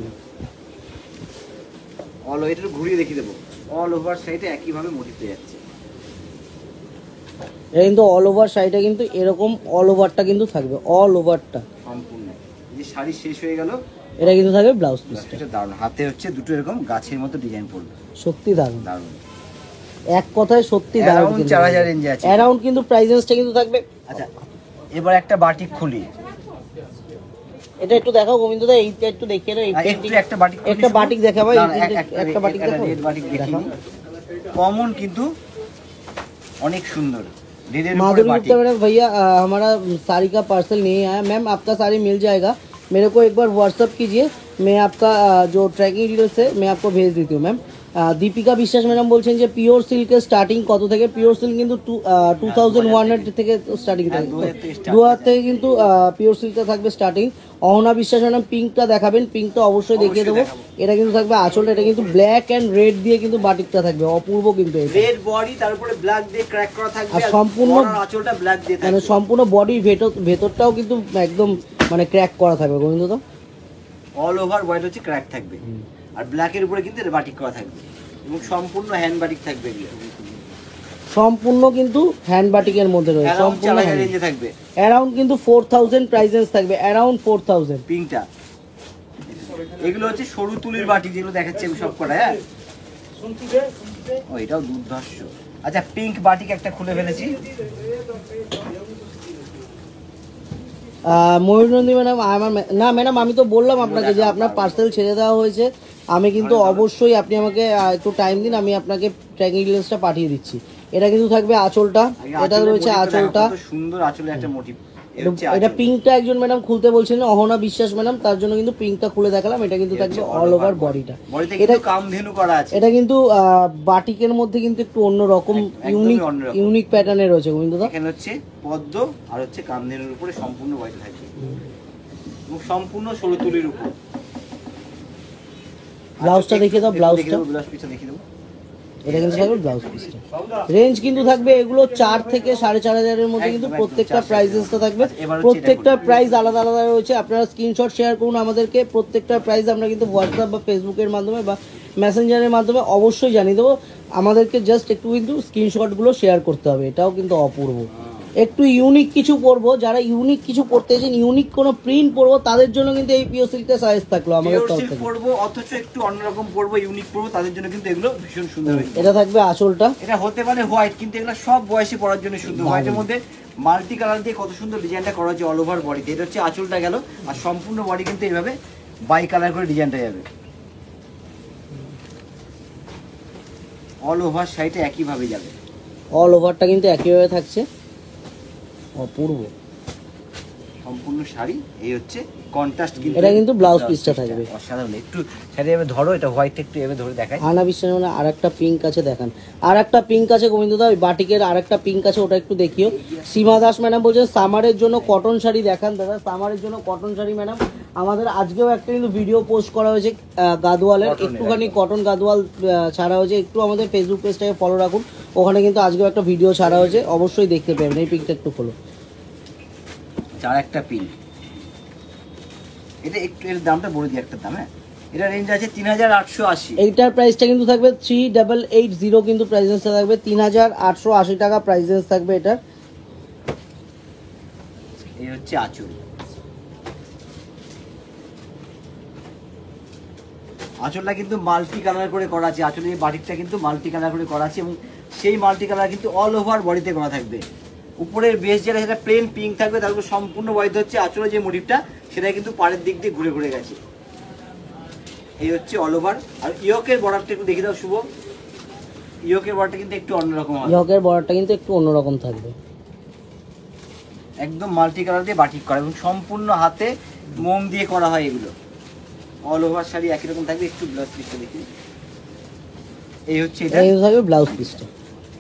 অল। এটা ঘুরিয়ে দেখিয়ে দেবো, অল ওভার সাইডে একই ভাবে মোটিভ পেয়ে যাচ্ছে। এটা কিন্তু অল ওভার শাড়িটা কিন্তু এরকম অল ওভারটা কিন্তু থাকবে, অল ওভারটা সম্পূর্ণ। এই যে শাড়ি শেষ হয়ে গেল, এটা কিন্তু থাকবে ব্লাউজ পিসটা। এটা দারুণ। হাতে হচ্ছে দুটো এরকম গাছের মতো ডিজাইন পড়বে, সত্যি দারুণ। দারুণ। এক কথায় সত্যি দারুণ। Around 4000 রেঞ্জে আছে। অ্যারাউন্ড কিন্তু প্রাইসেসটা কিন্তু থাকবে। আচ্ছা, এবার একটা বাটিক খুলি। এটা একটু দেখাও গোবিন্দদা, এইটা একটু দেখিয়ে দাও। এই একটু পেন্টিং একটা বাটিক খুলি একটা শুধু। বাটিক দেখা ভাই, না, না, একটা বাটিক একটা দেখো। রেড বাটিক দেখাও। দেখিনি। কমন কিন্তু অনেক সুন্দর। রেডের উপরে माधुरी বাটিক। गुप्ता मैडम, भैया हमारा साड़ी का पार्सल नहीं आया। मैम आपका साड़ी मिल जाएगा, मेरे को एक बार व्हाट्सअप कीजिए, मैं आपका जो ट्रैकिंग डिटेल्स है मैं आपको भेज देती हूँ। मैम দীপিকা বিশ্বাস ম্যাডাম বলছেন যে পিওর সিল্কের স্টার্টিং কত থেকে? পিওর সিল্ক কিন্তু 2100 থেকে স্টার্টিং থাকে, 2000 থেকে start 2000 থেকে কিন্তু পিওর সিল্কটা থাকবে স্টার্টিং। অহনা বিশ্বাস ম্যাডাম পিঙ্কটা দেখাবেন, পিঙ্কটা অবশ্যই দেখিয়ে দেবো। এটা কিন্তু থাকবে আঁচলটা, এটা কিন্তু ব্ল্যাক অ্যান্ড রেড দিয়ে কিন্তু বাটিকটা থাকবে, অপূর্ব কিন্তু এটা। রেড বডি, তারপরে ব্ল্যাক দিয়ে ক্র্যাক করা থাকবে, আর সম্পূর্ণ বড় আঁচলটা ব্ল্যাক দিয়ে মানে থাকবে। সম্পূর্ণ বডির ভেতরটাও কিন্তু একদম মানে ক্র্যাক করা থাকবে গোবিন্দদা। অল ওভার হোয়াইট হচ্ছে ক্র্যাক থাকবে, আর ব্ল্যাকের উপরে কিন্তু এটা বাটিক করা থাকবে। এবং সম্পূর্ণ হ্যান্ড বাটিক থাকবে এগুলো। সম্পূর্ণ কিন্তু হ্যান্ড বাটিকের মধ্যে রয়েছে, Around সম্পূর্ণ 4000 রেঞ্জে থাকবে। অ্যারাউন্ড কিন্তু 4000 প্রাইসেস থাকবে, অ্যারাউন্ড 4000। পিঙ্কটা এগুলো হচ্ছে সরু তুলির বাটি যেগুলো দেখাচ্ছি আমি সব কটা। হ্যাঁ ও এটাও দুর্ধর্ষ। আচ্ছা পিঙ্ক বাটিক একটা খুলে ফেলেছি। ময়ূরনন্দী ম্যাডাম আমার না ম্যাডাম, আমি তো বললাম আপনাকে যে আপনার পার্সেল ছেড়ে দেওয়া হয়েছে। আমি কিন্তু অবশ্যই, আপনি আমাকে একটু টাইম দিন, আমি আপনাকে ট্র্যাকিং ডিটেলসটা পাঠিয়ে দিচ্ছি। এটা কিন্তু থাকবে আঁচলটা, এটা রয়েছে আঁচলটা। সুন্দর আঁচলে একটা মোটিভ। এটা পিঙ্কটা একজন ম্যাডাম খুলতে বলছিলেন, অহনা বিশ্বাস ম্যাডাম, তার জন্য কিন্তু পিঙ্কটা খুলে দেখালাম। এটা কিন্তু থাকবে অল ওভার বডিটা। এটা কামধেনু করা আছে। এটা কিন্তু বাটিকের মধ্যে কিন্তু একটু অন্যরকম ইউনিক প্যাটার্নে রয়েছে গোবিন্দদা। এখানে হচ্ছে পদ্ম আর হচ্ছে কামধেনুর উপরে সম্পূর্ণ বডি থাকবে এবং সম্পূর্ণ সরু তুলির উপর। ব্লাউজটা দেখিয়ে দাও, ব্লাউজ পিসটা দেখিয়ে দাও। এটা কিন্তু থাকবে ব্লাউজ পিসটা। রেঞ্জ কিন্তু থাকবে এগুলো 4 থেকে 4500 এর মধ্যে, কিন্তু প্রত্যেকটা প্রাইসেসটা থাকবে, প্রত্যেকটা প্রাইস আলাদা আলাদা রয়েছে। আপনারা স্ক্রিনশট শেয়ার করুন আমাদেরকে, প্রত্যেকটা প্রাইস আমরা কিন্তু হোয়াটসঅ্যাপ বা ফেসবুকের মাধ্যমে বা মেসেঞ্জারের মাধ্যমে অবশ্যই জানিয়ে দেবো। আমাদেরকে জাস্ট একটু কিন্তু স্ক্রিনশটগুলো শেয়ার করতে হবে। এটাও কিন্তু অপূর্ব, একটু ইউনিক কিছু পরবো, যারা ইউনিক কিছু পড়তে চাইছেন, ইউনিক কোনো প্রিন্ট পরবো, তাদের জন্য কিন্তু এই পিওর সিল্কটা সাজেস্ট থাকলো আমাদের তরফ থেকে। পরবো অথচ একটু অন্যরকম পরবো, ইউনিক পরবো, তাদের জন্য কিন্তু এগুলো ভীষণ সুন্দর হবে। এটা থাকবে আঁচলটা, এটা হতে পারে হোয়াইট, কিন্তু এগুলো সব বয়সে পরার জন্য সুন্দর। হোয়াইটের মধ্যে মাল্টি কালার দিয়ে কত সুন্দর ডিজাইনটা করা হচ্ছে অল ওভার বডিতে। এটা হচ্ছে আঁচলটা গেল, আর সম্পূর্ণ বডি কিন্তু এইভাবে বাই কালার করে ডিজাইনটা যাবে। অল ওভার সাইডে একই ভাবে যাবে, অল ওভারটা কিন্তু একইভাবে থাকছে, অপূর্ব সম্পূর্ণ শাড়ি। এই হচ্ছে কন্ট্রাস্ট, কিন্তু এটা কিন্তু ব্লাউজ পিসটা থাকবে অসাধারণ। একটু শাড়ি এভাবে ধরো, এটা হোয়াইট একটু এভাবে ধরে দেখায়। আনা বিশ্বাস মানে আরেকটা পিঙ্ক আছে, দেখান আরেকটা পিঙ্ক আছে গোবিন্দদা, ওই বাটিকের আরেকটা পিঙ্ক আছে, ওটা একটু দেখিও। সীমা দাস ম্যাডাম বলছেন সামারের জন্য কটন শাড়ি দেখান। দাদা সামারের জন্য কটন শাড়ি ম্যাডাম আমাদের আজকেও একটা কিন্তু ভিডিও পোস্ট করা হয়েছে গাদওয়ালের, একটুখানি কটন গাদওয়াল ছাড়া হয়েছে। একটু আমাদের ফেসবুক পেজটাকে ফলো রাখুন, ওখানে কিন্তু আজকেও একটা ভিডিও ছাড়া হয়েছে, অবশ্যই দেখতে পাবেন। এই পিঙ্কটা একটু খোলো। আর একটা পিঙ্ক, এটা একটু এর দামটা বলে দিই, একটা দাম। হ্যাঁ এটা রেঞ্জ আছে 3880। এইটার প্রাইসটা কিন্তু থাকবে 3880, কিন্তু প্রাইসেসটা থাকবে 3880 টাকা প্রাইসেস থাকবে এটার। এই হচ্ছে আঁচল, আঁচলটা কিন্তু মাল্টি কালার করে করা আছে। আঁচলের এই বাটিকটা কিন্তু মাল্টি কালার করে করা আছে এবং সেই মাল্টি কালার কিন্তু অল ওভার বডিতে করা থাকবে। উপরের বেস যেটা সেটা প্লেন পিঙ্ক থাকবে, তারপর সম্পূর্ণ বডিতে হচ্ছে আঁচলের যে মোটিভটা সেটা কিন্তু পাড়ের দিক দিয়ে ঘুরে ঘুরে গেছে। এই হচ্ছে অল ওভার। আর ইয়োকের বর্ডারটা একটু দেখে দাও শুভ। ইয়োকের বর্ডারটা কিন্তু একটু অন্যরকম হবে, ইয়োকের বর্ডারটা কিন্তু একটু অন্যরকম থাকবে, একদম মাল্টি কালার দিয়ে বাটিক করা এবং সম্পূর্ণ হাতে মোম দিয়ে করা হয় এগুলো। অল ওভার শাড়ি একই রকম থাকবে। একটু ব্লাউজ পিসটা দেখি। এই হচ্ছে এটা, এই থাকবে ব্লাউজ পিসটা।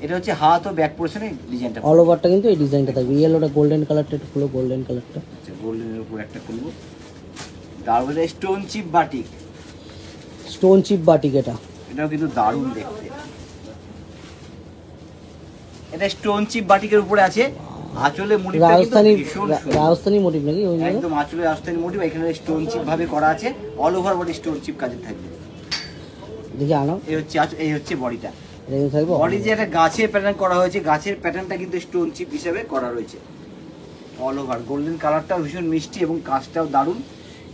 এটা হচ্ছে হাত ও ব্যাক পোরশনে ডিজাইনটা। অল ওভারটা কিন্তু এই ডিজাইনটা থাকবে। ইয়েলোটা গোল্ডেন কালারটা একটু খুলো, গোল্ডেন কালারটা। আচ্ছা গোল্ডেনের উপর একটা খুলবো। তারপরে stone chip batik, stone chip batik, এটাও কিন্তু দারুণ দেখতে। এটা স্টোন চিপ বাটিকের উপরে আছে আঁচলে মোটিভটা কিন্তু ভীষণ সুন্দর। রাজস্থানী মোটিভ নাকি একদম আঁচলে রাজস্থানী মোটিভ, এখানে স্টোন চিপ ভাবে করা আছে। All over body stone chip কাজে থাকবে। দেখি আনো। এই হচ্ছে বডিটা। এটা থাকবে বডি যে একটা গাছের প্যাটার্ন করা হয়েছে, গাছের প্যাটার্নটা কিন্তু স্টোন চিপ হিসেবে করা রয়েছে। অল ওভার গোল্ডেন কালারটাও ভীষণ মিষ্টি এবং কাজটাও দারুণ।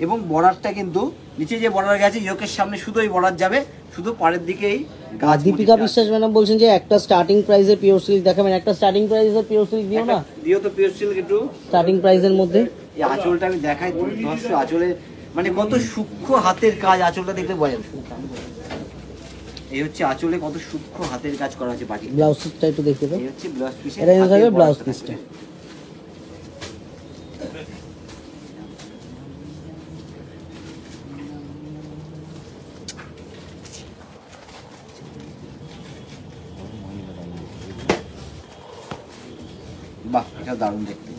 এবং বর্ডারটা কিন্তু নিচে যে বর্ডার গেছে ইয়োকের সামনে শুধু এই বর্ডার যাবে, শুধু পাড়ের দিকেই গাছ। দীপিকা বিশ্বাস ম্যাডাম বলছেন যে একটা স্টার্টিং প্রাইসে পিওর সিল্ক দেখাবেন, একটা স্টার্টিং প্রাইসে পিওর সিল্ক দিও না। দিও তো পিওর সিল্ক একটু স্টার্টিং প্রাইসের মধ্যে। এই আঁচলটা আমি দেখাই, দুর্ধর্ষ আঁচলে, মানে কত সূক্ষ্ম হাতের কাজ। আঁচলটা দেখলে বোঝা যাবে। এই হচ্ছে আঁচলে কত সূক্ষ্ম হাতের কাজ করা হয়েছে বাটিক। ব্লাউজ পিসটা একটু দেখতে দাও। এই হচ্ছে ব্লাউজ পিস, এটা কিন্তু থাকবে ব্লাউজ পিসটা। বাহ এটা দারুণ দেখতে।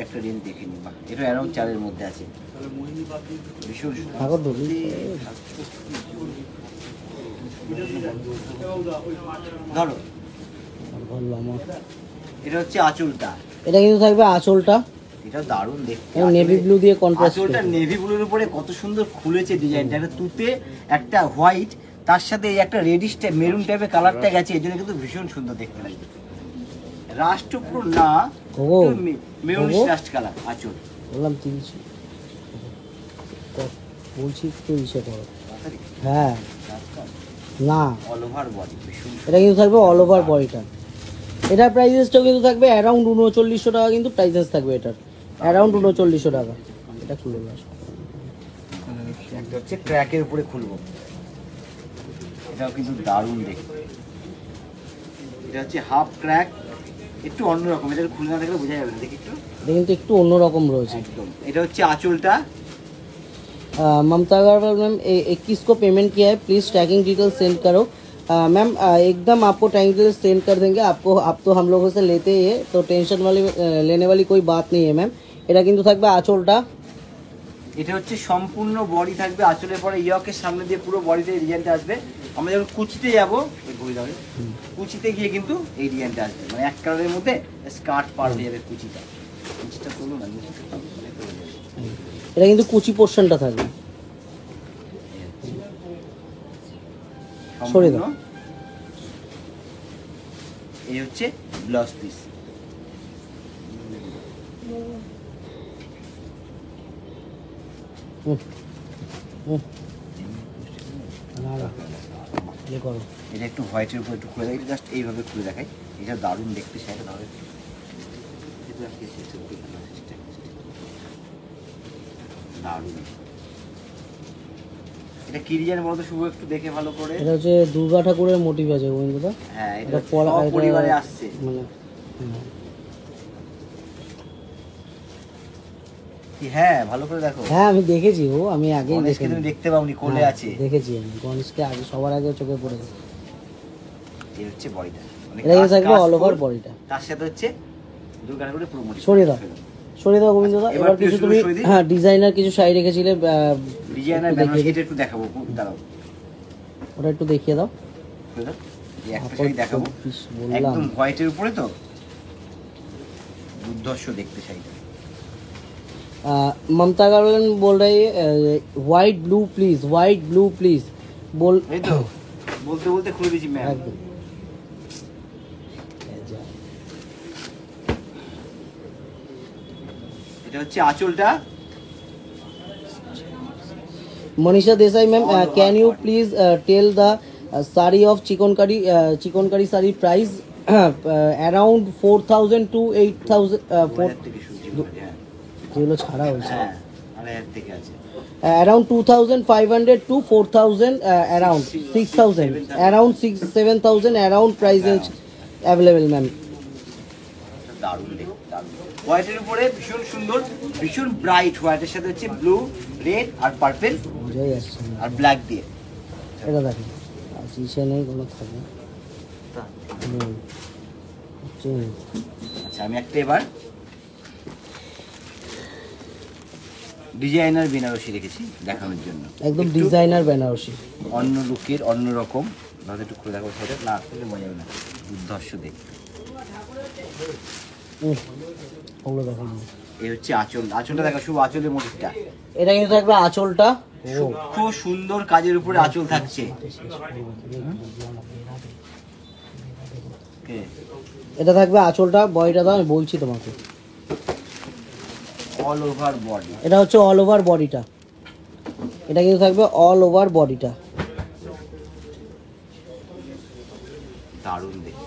একটা রেঞ্জ দেখে নি। বাহ এটা অ্যারাউন্ড 4 এর মধ্যে আছে, ভীষণ ঠাকুর ধরি ধরো। বললাম এটা হচ্ছে আঁচলটা, এটা কিন্তু থাকবে আঁচলটা, এটা দারুণ দেখতে। নেভি ব্লু দিয়ে কন্ট্রাস্ট। আঁচলটা নেভি ব্লুর উপরে কত সুন্দর খুলেছে ডিজাইনটা। একটা তুতে একটা হোয়াইট তার সাথে এই একটা রেডিশ টাইপ মেরুন টাইপের কালারটা গেছে, এই জন্য কিন্তু ভীষণ সুন্দর দেখতে লাগবে। রাষ্ট্র পুরো না, মেরুনিশ রাস্ট কালার আঁচল। বললাম 30 বলছি 30 করো। হ্যাঁ না অল ওভার বডি, এটা কিন্তু থাকবে অল ওভার বডিটা। এটার প্রাইসেসটাও কিন্তু থাকবে অ্যারাউন্ড 3900 টাকা, কিন্তু প্রাইসেস থাকবে এটার অ্যারাউন্ড 3900 টাকা। এটা খুলে আসো, একটা হচ্ছে ট্র্যাকের উপরে খুলবো, এটাও কিন্তু দারুণ দেখতে। এটা হচ্ছে হাফ ক্র্যাক, একটু অন্যরকম, এটা খুলে না দেখলে বোঝা যাবে না, দেখি একটু। এটা কিন্তু একটু অন্যরকম রয়েছে একদম। এটা হচ্ছে আঁচলটা। ममता अग्रवाल मैम 21 को पेमेंट किया है, प्लीज़ ट्रैकिंग डिटेल सेंड करो। मैम एकदम आपको ट्रैकिंग डिटेल सेंड कर देंगे आपको, आप तो हम लोगों से लेते ही है तो टेंशन वाली लेने वाली कोई बात नहीं है मैम। এটা কিন্তু থাকবে আঁচলটা। এটা হচ্ছে সম্পূর্ণ বডি থাকবে, আঁচলের পরে ইয়কের সামনে দিয়ে পুরো বডিতে এই ডিজাইনটা আসবে। আমরা যখন কুচিতে যাবো, কুচিতে গিয়ে কিন্তু এই ডিজাইনটা আসবে, মানে এক কালারের মধ্যে স্কার্ট পার হয়ে যাবে কুচিটা। কুচিটা করলো না, এটা কিন্তু কুচি পোর্শনটা থাকবে। সরে দাও। এই হচ্ছে ব্লাউজ পিস। এটা একটু হোয়াইটের উপর একটু খুলে দেখাই, জাস্ট এইভাবে খুলে দেখাই। এটা দারুণ দেখতে, সেটা দারুণ। দারুণ। এটা কি ডিজাইন বলতো শুভ, একটু দেখে ভালো করে। এটা হচ্ছে দুর্গা ঠাকুরের মোটিভ আছে গোবিন্দদা। হ্যাঁ, এটা পরিবারে আসছে মানে হ্যাঁ, ভালো করে দেখো। হ্যাঁ আমি দেখেছি, ও আমি আগেই গণেশকে তুমি দেখতে পাওনি, কোলে আছে। দেখেছি আমি গণেশকে আগে, সবার আগে চোখে পড়েছে। এই হচ্ছে বডিটা, এটা থাকবে অল ওভার বডিটা। তার সাথে হচ্ছে দুর্গা ঠাকুরের পুরো মোটিভ। সরিয়ে দাও, সরিয়ে দাও গোবিন্দদা। এবার কিছু তুমি হ্যাঁ ডিজাইনার কিছু শাড়ি রেখেছিলে, ডিজাইনার বেনারসি, এটা একটু দেখাবো, দাঁড়াও ওটা একটু দেখিয়ে দাও। এই একটা শাড়ি দেখাবো, একদম হোয়াইটের উপরে, তো দুর্ধর্ষ দেখতে শাড়িটা। ममता अग्रवाल बोल रही है white blue please, white blue please बोल। এই তো বলতে বলতে খুলে দিয়েছি ম্যাম। এটা হচ্ছে আঁচলটা। Manisha Desai ma'am can you please tell the sari of chikankari sari price around 4000 to 8000 যেগুলো ছাড়া হয়েছে around 2500 to 4000 around 6000 around 7000 around price available ma'am. দারুণ দেখতে, দারুণ। হোয়াইটের উপরে ভীষণ সুন্দর, ভীষণ ব্রাইট হোয়াইটের সাথে হচ্ছে ব্লু, রেড আর পার্পল বুঝাই যাচ্ছে আর ব্ল্যাক দিয়ে। এটা দেখেন আশিসে নেই কোনো থাকে। আচ্ছা, আমি একটা এবার ডিজাইনার বেনারসি রেখেছি দেখানোর জন্য, একদম ডিজাইনার বেনারসি, অন্য লুকের, অন্য রকম। ভাবে একটু খুলে দেখো, সেটা না খুলে মজা হবে না, দুর্ধর্ষ দেখতে। ওগুলো দেখেন। এই হচ্ছে আঁচল, আঁচলটা দেখো শুভ, আঁচলের মোটিভটা। এটা কিন্তু থাকবে আঁচলটা, খুব সুন্দর কাজের উপরে আঁচল থাকছে। এটা থাকবে আঁচলটা, বডিটা দাও আমি বলছি তোমাকে। অল ওভার বডি, এটা হচ্ছে অল ওভার বডিটা। এটা কিন্তু থাকবে অল ওভার বডিটা। দারুণ দেখতে।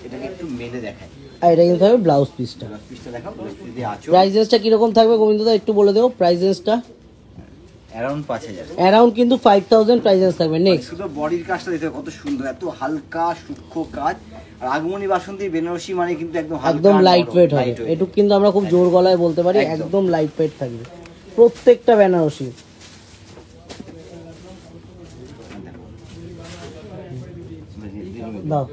এটাকে একটু মেলে দেখায়। আর এটা কিন্তু থাকবে ব্লাউজ পিসটা। পিসটা দেখাও, ব্লাউজ পিস দিয়ে আঁচল। প্রাইসেসটা কিরকম থাকবে গোবিন্দদা একটু বলে দেও প্রাইসেসটা। অ্যারাউন্ড 5000, অ্যারাউন্ড কিন্তু 5000 প্রাইসেস থাকবে। নেক্সট শুধু বডির কাজটা দেখতে কত সুন্দর, এত হালকা সূক্ষ্ম কাজ। আর আগমনী বাসন্তী বেনারসি মানে কিন্তু একদম হালকা, একদম লাইট ওয়েট হবে। এটুক কিন্তু আমরা খুব জোর গলায় বলতে পারি, একদম লাইট ওয়েট থাকবে প্রত্যেকটা বেনারসি। দাও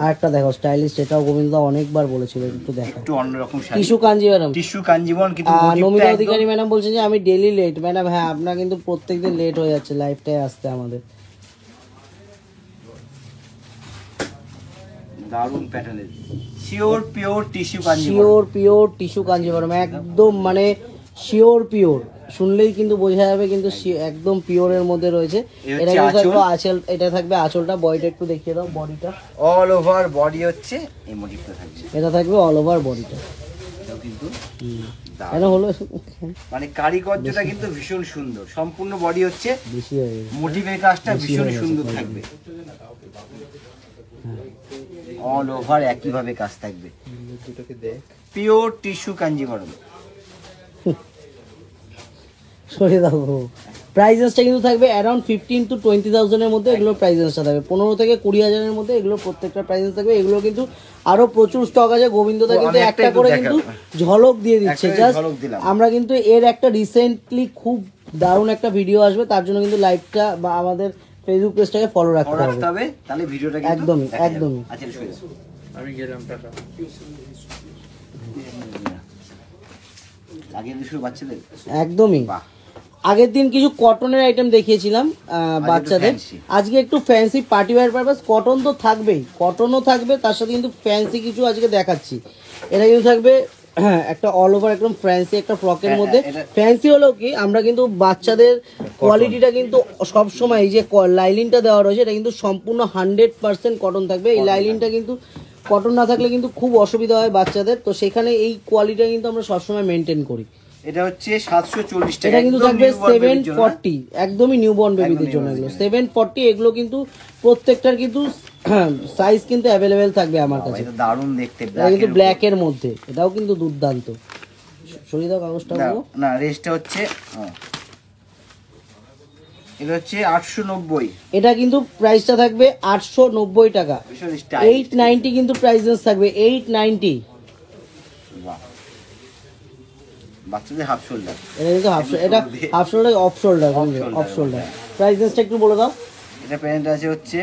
আরেকটা দেখো স্টাইলিশ, এটাও গোবিন্দদা অনেকবার বলেছিল, একটু দেখো একটু অন্যরকম টিস্যু কাঞ্জিভারাম, টিস্যু কাঞ্জিবরম। কিন্তু নমিতা অধিকারী ম্যাডাম বলছেন যে আমি ডেইলি লেট। ম্যাডাম হ্যাঁ, আপনার কিন্তু প্রত্যেকদিন লেট হয়ে যাচ্ছে লাইভটায় আসতে আমাদের। দারুন প্যাটার্নের, sure pure tissue Kanjivaram. Sure pure tissue Kanjivaram, একদম মানে শিওর পিওর, শুনলেই কিন্তু বোঝা যাবে কিন্তু একদম পিওরের মধ্যে রয়েছে। এটা কিন্তু থাকবে আঁচল, এটা থাকবে আঁচলটা, বডিটা একটু দেখিয়ে দাও, বডিটা অল ওভার বডি হচ্ছে এই মোটিভটা থাকবে, এটা থাকবে অল ওভার বডিটা। এটাও কিন্তু কেন হলো মানে কারিগরটা কিন্তু ভীষণ সুন্দর, সম্পূর্ণ বডি হচ্ছে বেশি হয়ে গেছে, মোটিভের কাজটা ভীষণ সুন্দর থাকবে, অল ওভার একই ভাবে কাজ থাকবে, পিওর টিস্যু কাঞ্জিভরম। সরিয়ে দাও। প্রাইসেসটা কিন্তু থাকবে অ্যারাউন্ড 15 to 20,000 এর মধ্যে, এগুলোর প্রাইসেসটা থাকবে 15 থেকে 20,000 এর মধ্যে, এগুলো প্রত্যেকটা প্রাইসেস থাকবে। এগুলো কিন্তু আরো প্রচুর স্টক আছে, গোবিন্দদা কিন্তু একটা করে কিন্তু ঝলক দিয়ে দিচ্ছে জাস্ট। আমরা কিন্তু এর একটা রিসেন্টলি খুব দারুণ একটা ভিডিও আসবে, তার জন্য কিন্তু লাইভটা বা আমাদের ফেসবুক পেজটাকে ফলো রাখতে হবে, তাহলে ভিডিওটা কিন্তু একদমই একদমই। আচ্ছা আমি গেলাম, টাটা। আগে শুরু বাচ্চাদের একদমই। বাহ, আগের দিন কিছু কটনের আইটেম দেখিয়েছিলাম বাচ্চাদের, আজকে একটু fancy party wear purpose. Cotton তো থাকবেই, কটনও থাকবে, তার সাথে কিন্তু ফ্যান্সি কিছু আজকে দেখাচ্ছি। এটা কিন্তু থাকবে একটা অল ওভার একদম ফ্যান্সি একটা ফ্রকের মধ্যে। ফ্যান্সি হলো কি, আমরা কিন্তু বাচ্চাদের কোয়ালিটিটা কিন্তু সবসময়, এই যে লাইলিনটা দেওয়া রয়েছে এটা কিন্তু সম্পূর্ণ 100% কটন থাকবে। এই লাইলিনটা কিন্তু কটন না থাকলে কিন্তু খুব অসুবিধা হয় বাচ্চাদের, তো সেখানে এই কোয়ালিটিটা কিন্তু আমরা সবসময় মেনটেন করি। এটা হচ্ছে 740 টাকা, এটা কিন্তু থাকবে 740, একদমই নিউবর্ন বেবিদের জন্য এগুলো 740। এগুলো কিন্তু প্রত্যেকটার কিন্তু সাইজ কিন্তু অ্যাভেলেবেল থাকবে আমার কাছে। এটা দারুণ দেখতে, এটা কিন্তু ব্ল্যাক এর মধ্যে, এটাও কিন্তু দুর্দান্ত। সরিয়ে দাও কাগজটা, না রেস্টটা হচ্ছে এটা হচ্ছে 890। এটা কিন্তু প্রাইসটা থাকবে 890 টাকা। 890 কিন্তু প্রাইসেস থাকবে 890। বাহ, বাচ্চাদের হাফ শোল্ডার, এটা কিন্তু হাফ, এটা half shoulder off shoulder, off shoulder. প্রাইসেসটা একটু বলে দাও। এটা প্যান্ট আছে হচ্ছে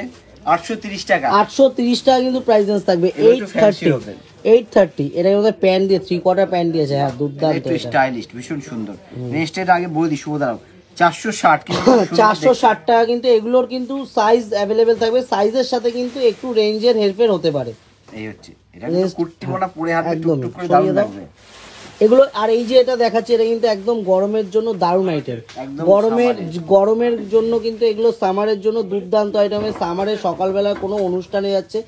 830 টাকা। 830 টাকা কিন্তু প্রাইসেস থাকবে 830। এটা কিন্তু প্যান্ট দিয়ে 3/4 প্যান্ট দিয়েছে, হ্যাঁ দুর্দান্ত, একটু স্টাইলিশ, ভীষণ সুন্দর। রেস্টের আগে বলে দিই শুভ দাঁড়াও, 460 কিন্তু 460 টাকা কিন্তু। এগুলোর কিন্তু সাইজ অ্যাভেলেবেল থাকবে, সাইজের সাথে কিন্তু একটু রেঞ্জের হেরফের হতে পারে। এই হচ্ছে এটা কিন্তু কুর্তি মোনা পরে হাতে টুকটুক করে দারুণ লাগবে এগুলো। আর এই যে এটা দেখাচ্ছি, এটা কিন্তু একদম গরমের জন্য দারুণ আইটেম, গরমের জন্য কিন্তু এগুলো সামারের জন্য দুর্দান্ত আইটেম। সামারে সকালবেলা কোনো অনুষ্ঠানে যাচ্ছে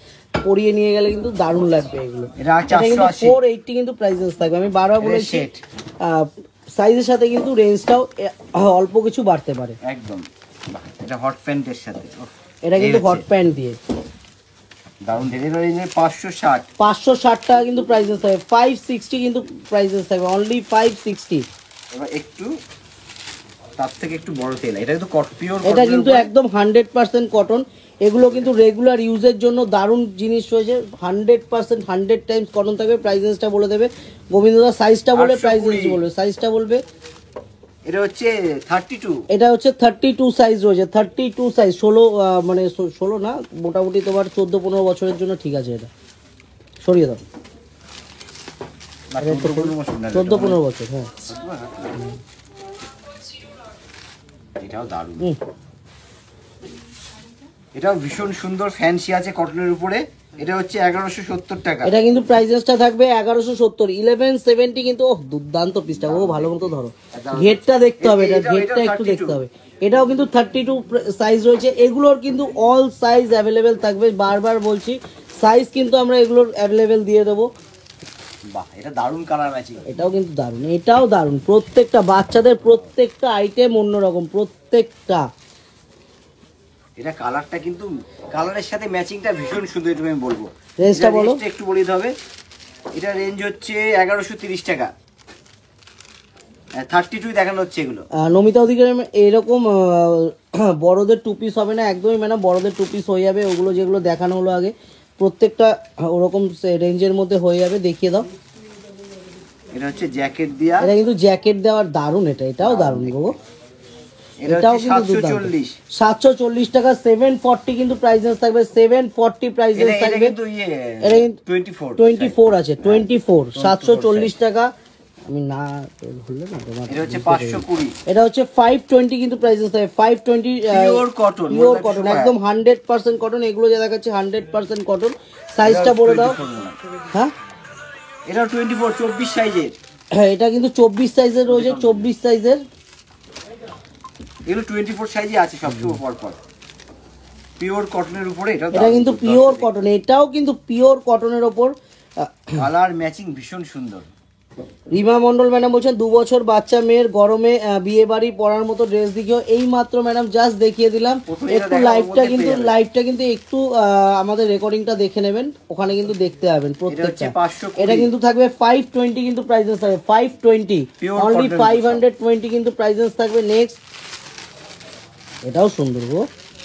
পরিয়ে নিয়ে গেলে কিন্তু দারুণ লাগবে এগুলো। এটা কিন্তু 480 কিন্তু প্রাইসেস থাকবে। আমি বারবার বলেছি সাইজের সাথে কিন্তু রেঞ্জটাও অল্প কিছু বাড়তে পারে। একদম, এটা হট প্যান্টের সাথে, এটা কিন্তু হট প্যান্ট দিয়ে দারুণ ডেলিভারি নিয়ে 560 টাকা কিন্তু প্রাইসেস থাকবে। 560 কিন্তু প্রাইসেস থাকবে, অনলি 560। এবার একটু তার থেকে একটু বড় তেল, এটা কিন্তু পিওর, এটা কিন্তু একদম 100% কটন। এগুলো কিন্তু রেগুলার ইউজের জন্য দারুণ জিনিস রয়েছে, 100% 100 টাইমস কটন থাকবে। প্রাইসেসটা বলে দেবে গোবিন্দদা, সাইজটা বলে প্রাইসেস বলবে, সাইজটা বলবে। এটা হচ্ছে 32, এটা হচ্ছে 32 সাইজ রয়েছে, 32 সাইজ, 16 মানে 16 না, মোটামুটি তোমার 14-15 বছরের জন্য ঠিক আছে। এটা সরিয়ে দাও, 14-15 বছর, হ্যাঁ। এটাও দারুণ, এটাও ভীষণ সুন্দর ফ্যান্সি আছে কটনের উপরে। এটা হচ্ছে 1170 টাকা। এটা কিন্তু প্রাইসেসটা থাকবে 1170। 1170 কিন্তু দুর্দান্ত পিসটা, ভালো মতো ধরো, ঘেরটা দেখতে হবে, এটা ঘেরটা একটু দেখতে হবে। এটাও কিন্তু 32 সাইজ রয়েছে। এগুলোর কিন্তু অল সাইজ অ্যাভেলেবেল থাকবে, বারবার বলছি সাইজ কিন্তু আমরা এগুলোর অ্যাভেলেবেল দিয়ে দেবো। বাহ, এটা দারুণ কালার ম্যাচিং, এটাও কিন্তু দারুণ, এটাও দারুণ। প্রত্যেকটা বাচ্চাদের প্রত্যেকটা আইটেম অন্যরকম, প্রত্যেকটা। এটা কালারটা কিন্তু কালারের সাথে ম্যাচিংটা ভীষণ সুন্দর, এটা আমি বলবো। রেঞ্জটা বলো, একটু বলে দিতে হবে। এটা রেঞ্জ হচ্ছে 1130 টাকা, 32 দেখানো হচ্ছে এগুলো। নমিতা অধিকারী এরকম বড়দের টু পিস হবে না, একদমই মানে বড়দের টু পিস হয়ে যাবে। ওগুলো যেগুলো দেখানো হলো আগে প্রত্যেকটা ওরকম রেঞ্জের মধ্যে হয়ে যাবে। দেখিয়ে দাও, এটা হচ্ছে জ্যাকেট দেয়া, এটা কিন্তু জ্যাকেট দেওয়ার দারুণ। এটাও দারুণ গো, এটাও কিন্তু 740 টাকা। 740 কিন্তু প্রাইসেস থাকবে, 740 প্রাইসেস থাকবে। কিন্তু 24 24 আছে, 24 740 টাকা। আমি না বললে না তোমার এটা হচ্ছে 520 এটা হচ্ছে 520 কিন্তু প্রাইসেস থাকে 520 পিওর কটন পিওর কটন একদম 100% কটন এগুলো যা দেখাচ্ছে 100% কটন সাইজটা বলে দাও হ্যাঁ এটা 24 সাইজের হ্যাঁ এটা কিন্তু 24 সাইজের রয়েছে 24 সাইজের এগুলো 24 সাইজে আছে সবসময় পর পর পিওর কটনের উপরে এটা কিন্তু পিওর কটন এটাও কিন্তু পিওর কটনের উপর কালার ম্যাচিং ভীষণ সুন্দর রিমা মন্ডল ম্যাডাম বলছেন 2 বছর বাচ্চা মেয়ের গরমে বিয়ে বাড়ি পরার মতো ড্রেস দেখিও এই মাত্র ম্যাডাম জাস্ট দেখিয়ে দিলাম একটু লাইভটা কিন্তু একটু আমাদের রেকর্ডিংটা দেখে নেবেন ওখানে কিন্তু দেখতে পাবেন প্রত্যেকটা এটা কিন্তু থাকবে 520 কিন্তু প্রাইসেস থাকবে 520 অনলি 520 কিন্তু প্রাইসেস থাকবে নেক্সট এটাও সুন্দর গো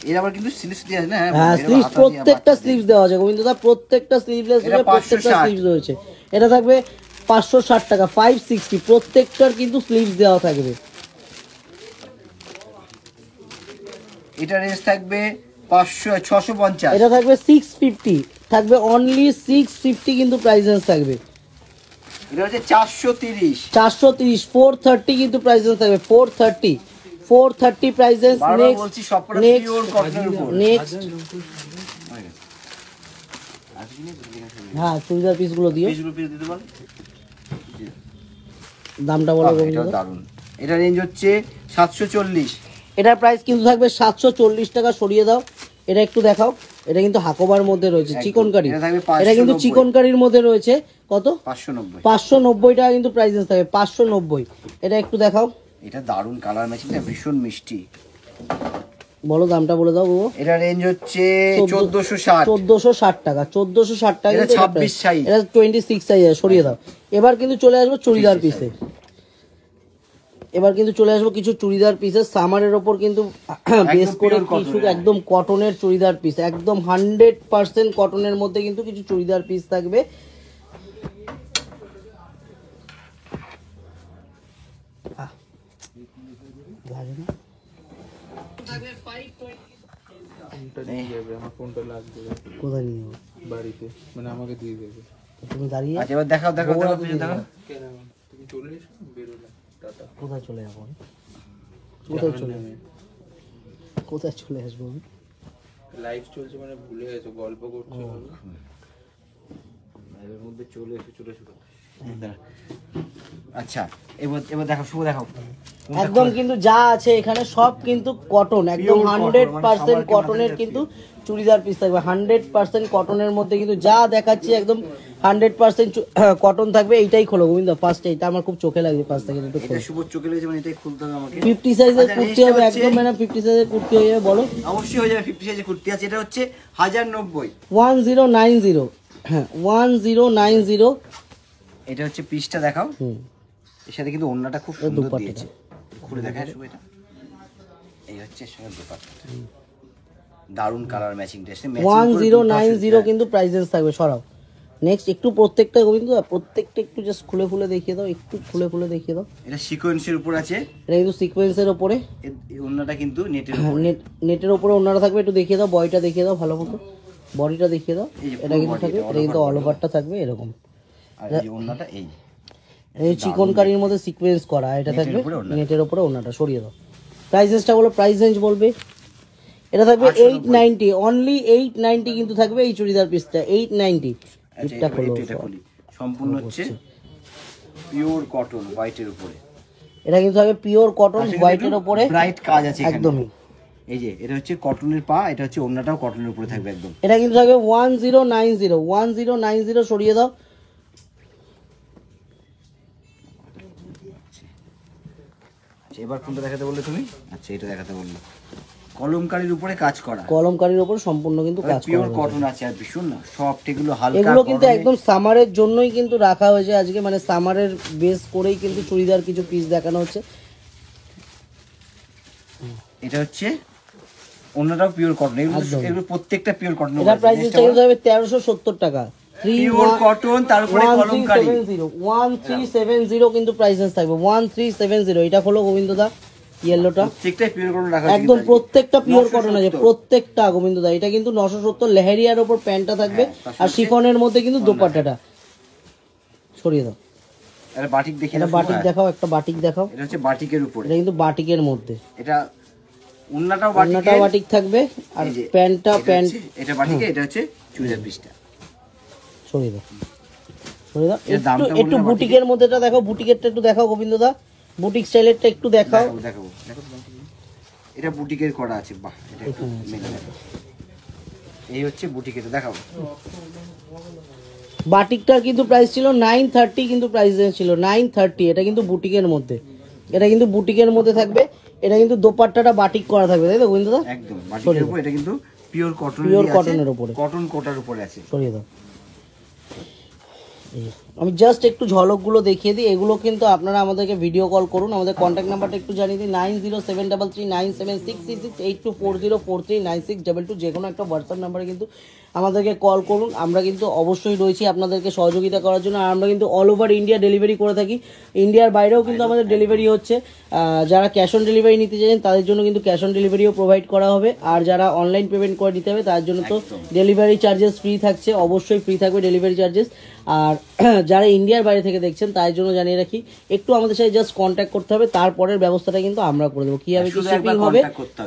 এর আবার কিন্তু স্লিভস দেয়া আছে না হ্যাঁ স্লিভস প্রত্যেকটা স্লিভস দেওয়া আছে গোবিন্দদা প্রত্যেকটা স্লিভলেস প্রত্যেকটা স্লিভস রয়েছে এটা থাকবে 560 টাকা 560 প্রত্যেকটার কিন্তু স্লিভস দেওয়া থাকবে এটা রেঞ্জ থাকবে 650 এটা থাকবে 650 থাকবে অনলি 650 কিন্তু প্রাইস রেঞ্জ থাকবে এটা হচ্ছে 430 430 430 কিন্তু প্রাইস রেঞ্জ থাকবে 430 প্রাইস রেঞ্জ বারবার বলছি সবকটা পিওর কটনের উপর নেক্সট হ্যাঁ চুড়িদার পিসগুলো দিও পিসগুলো পিস দিতে বল দামটা বলো এটা দারুন এটা রেঞ্জ হচ্ছে 740 এটার প্রাইস কিন্তু থাকবে 740 টাকা সরিয়ে দাও এটা একটু দেখাও এটা কিন্তু হাকোবার মধ্যে রয়েছে চিকনকারি এটা কিন্তু চিকনকারির মধ্যে রয়েছে কত 590 টাকা কিন্তু প্রাইসেস থাকবে 590 এটা একটু দেখাও এটা দারুন কালার ম্যাচিংটা ভীষণ মিষ্টি বলো দামটা বলে দাও গো এটা রেঞ্জ হচ্ছে 1460 টাকা 1460 টাকা এটা 26 সাইজ এটা 26 সাইজ সরিয়ে দাও এবার কিন্তু চলে আসবো চুড়িদার পিসে এবার কিন্তু চলে আসবো কিছু চুড়িদার পিসের সামারের ওপর কিন্তু বেস করে কিছু একদম কটনের চুড়িদার পিস একদম 100% কটনের মধ্যে কিন্তু কিছু চুড়িদার পিস থাকবে লাগে না কোথায় নিয়ে যাবো বাড়িতে মানে আমাকে দিয়ে দেবে তুমি দাঁড়িয়ে আচ্ছা এবার দেখাও দেখাও দেখাও পিছনে দেখাও তুমি চলে এসো বেরোলে টাটা কোথায় চলে যাবো কোথায় চলে আসবো আমি লাইভ চলছে মানে ভুলে গেছো গল্প করছো এর মধ্যে চলে এসো আচ্ছা এবার দেখাও শুভ দেখাও একদম কিন্তু যা আছে এখানে সব কিন্তু কটন একদম 100% কটনের কিন্তু চুড়িদার পিস থাকবে 100% কটনের মধ্যে কিন্তু যা দেখাচ্ছি একদম 100% কটন থাকবে এইটাই খোলো গোবিন্দ ফার্স্ট এইটা আমার খুব চোখে লাগছে ফার্স্ট থেকে একটু খোলো শুভ চোখে লেগেছে মানে এটাই খুলতে হবে আমাকে 50 সাইজের কুর্তি হবে একদম মানে 50 সাইজের কুর্তি হয়ে যাবে বলো অবশ্যই হয়ে যাবে 50 সাইজের কুর্তি আছে এটা হচ্ছে 1090 1090 হ্যাঁ 1090 এটা হচ্ছে পিসটা দেখাও এর সাথে কিন্তু ওন্নাটা খুব সুন্দর দিয়েছে খুলে দেখায় শুভ এটা এই হচ্ছে সঙ্গে দোপাট্টা দারুন কালার ম্যাচিং ড্রেস 1090 কিন্তু প্রাইসেস থাকবে সরাও নেক্সট একটু প্রত্যেকটা গোবিন্দ প্রত্যেকটা একটু জাস্ট খুলে খুলে দেখিয়ে দাও একটু খুলে দেখিয়ে দাও এটা সিকোয়েন্সের উপর আছে এটা কিন্তু সিকোয়েন্সের উপরে এই ওন্নাটা কিন্তু নেটের উপরে নেটের উপরে ওন্নাটা থাকবে একটু দেখিয়ে দাও বডিটা দেখিয়ে দাও ভালো মতো বডিটা দেখিয়ে দাও এটা কিন্তু থাকবে এটা কিন্তু অল ওভারটা থাকবে এরকম আর এই ওন্নাটা এই চিকনকারির মধ্যে সিকোয়েন্স করা এটা থাকবে নেটের উপরে ওন্নাটা সরিয়ে দাও প্রাইসেসটা বলো প্রাইস রেঞ্জ বলবে এটা থাকবে 890 অনলি 890 কিন্তু থাকবে এই চুড়িদার পিসটা 890 এটা খুলি সম্পূর্ণ হচ্ছে পিওর কটন হোয়াইটের উপরে এটা কিন্তু থাকবে পিওর কটন হোয়াইটের উপরে ব্রাইট কাজ আছে এখানে একদমই এই যে এটা হচ্ছে কটনের পা এটা হচ্ছে ওন্নাটাও কটনের উপরে থাকবে একদম এটা কিন্তু থাকবে 1090 সরিয়ে দাও আচ্ছা এবার কোনটা দেখাতে বললে তুমি আচ্ছা এটা দেখাতে বললে কলমকারীর উপরে কাজ করা কলমকারীর উপর সম্পূর্ণ কিন্তু কাজ করা পিওর কটন আছে আর ভীষণ না সফট এগুলো হালকা এগুলো কিন্তু একদম সামারের জন্যই কিন্তু রাখা হয়েছে আজকে মানে সামারের বেস করেই কিন্তু চুড়িদার কিছু পিস দেখানো হচ্ছে এটা হচ্ছে অন্যটাও পিওর কটন এগুলো প্রত্যেকটা পিওর কটন এটা প্রাইস চাইতে হবে 1370 টাকা পিওর কটন তার উপরে কলমকারী 1370 কিন্তু প্রাইসেস থাকবে 1370 এটা হলো গোবিন্দদা ইয়েলোটা প্রত্যেকটা পিওর কটন রাখা একদম প্রত্যেকটা পিওর কটন আছে প্রত্যেকটা গোবিন্দদা এটা কিন্তু 970 লেহেরিয়ার উপর প্যান্টটা থাকবে আর শিফনের মধ্যে কিন্তু দোপাট্টাটা সরিয়ে দাও এটা বাটিক দেখে এটা বাটিক দেখাও, একটা বাটিক দেখাও। এটা হচ্ছে বাটিকের উপরে, এটা কিন্তু বাটিকের মধ্যে, এটা উন্নাটাও ওড়নাটা বাটিক থাকবে আর প্যান্টটা প্যান্ট, এটা বাটিকে, এটা হচ্ছে চুড়িদার পিসটা। সরিয়ে দাও, সরিয়ে দাও। এর দামটা একটু একটু বললে বুটিকের মধ্যেটা দেখাও, বুটিকেরটা একটু দেখাও গোবিন্দ দা, বুটিক স্টাইলেরটা একটু দেখাও। দেখাবো দেখো, এটা বুটিকের করা আছে, বাহ এটা একটু মেলে দেখো। এই হচ্ছে বুটিকের, দেখাবো। বাটিকটার কিন্তু প্রাইস ছিল 930, কিন্তু প্রাইস ছিল 930। এটা কিন্তু বুটিকের মধ্যে, এটা কিন্তু বুটিকের মধ্যে থাকবে। এটা কিন্তু দোপাট্টাটা বাটিক করা থাকবে, তাই তো গোবিন্দ দা? একদম বাটিকের উপর, এটা কিন্তু পিওর কটন, পিওর কটনের উপরে, কটন কোটার উপরে আছে। সরিয়ে দাও। আমি জাস্ট একটু ঝলকগুলো দেখিয়ে দিই। এগুলো কিন্তু আপনারা আমাদেরকে ভিডিও কল করুন, আমাদের কন্ট্যাক্ট নাম্বারটা একটু জানিয়ে দিই, 90733976668240439622, যে কোনো একটা হোয়াটসঅ্যাপ নাম্বারে কিন্তু আমাদেরকে কল করুন। আমরা কিন্তু অবশ্যই রয়েছি আপনাদেরকে সহযোগিতা করার জন্য। আর আমরা কিন্তু অল ওভার ইন্ডিয়া ডেলিভারি করে থাকি, ইন্ডিয়ার বাইরেও কিন্তু আমাদের ডেলিভারি হচ্ছে। যারা ক্যাশ অন ডেলিভারি নিতে চাইছেন তাদের জন্য কিন্তু ক্যাশ অন ডেলিভারিও প্রোভাইড করা হবে। আর যারা অনলাইন পেমেন্ট করে দিতে হবে তার জন্য তো ডেলিভারি চার্জেস ফ্রি থাকছে, অবশ্যই ফ্রি থাকবে ডেলিভারি চার্জেস। আর যারা ইন্ডিয়ার বাইরে থেকে দেখছেন তার জন্য জানিয়ে রাখি, একটু আমাদের সাথে জাস্ট কন্ট্যাক্ট করতে হবে, তারপরের ব্যবস্থাটা কিন্তু আমরা করে দেবো। কীভাবে কি শিপিং হবে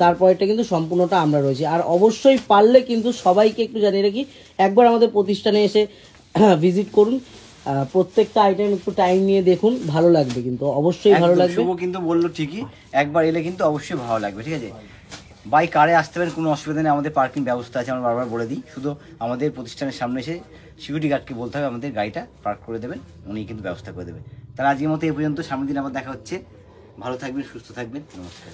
তারপরেরটা কিন্তু সম্পূর্ণটা আমরা রয়েছি। আর অবশ্যই পারলে কিন্তু সবাইকে একটু জানিয়ে রাখি, একবার আমাদের প্রতিষ্ঠানে এসে ভিজিট করুন, প্রত্যেকটা আইটেম একটু টাইম নিয়ে দেখুন, ভালো লাগবে কিন্তু, অবশ্যই ভালো লাগবে। শুভ কিন্তু বললো ঠিকই, একবার এলে কিন্তু অবশ্যই ভালো লাগবে, ঠিক আছে? বাই কারে আসতে পারেন, কোনো অসুবিধা নেই, আমাদের পার্কিং ব্যবস্থা আছে, আমরা বারবার বলে দিই। শুধু আমাদের প্রতিষ্ঠানের সামনে এসে সিকিউরিটি গার্ডকে বলতে হবে আমাদের গাড়িটা পার্ক করে দেবেন, উনি কিন্তু ব্যবস্থা করে দেবে। তাহলে আজকের মতো এই পর্যন্ত, সামনের দিন আবার দেখা হচ্ছে। ভালো থাকবেন, সুস্থ থাকবেন, নমস্কার।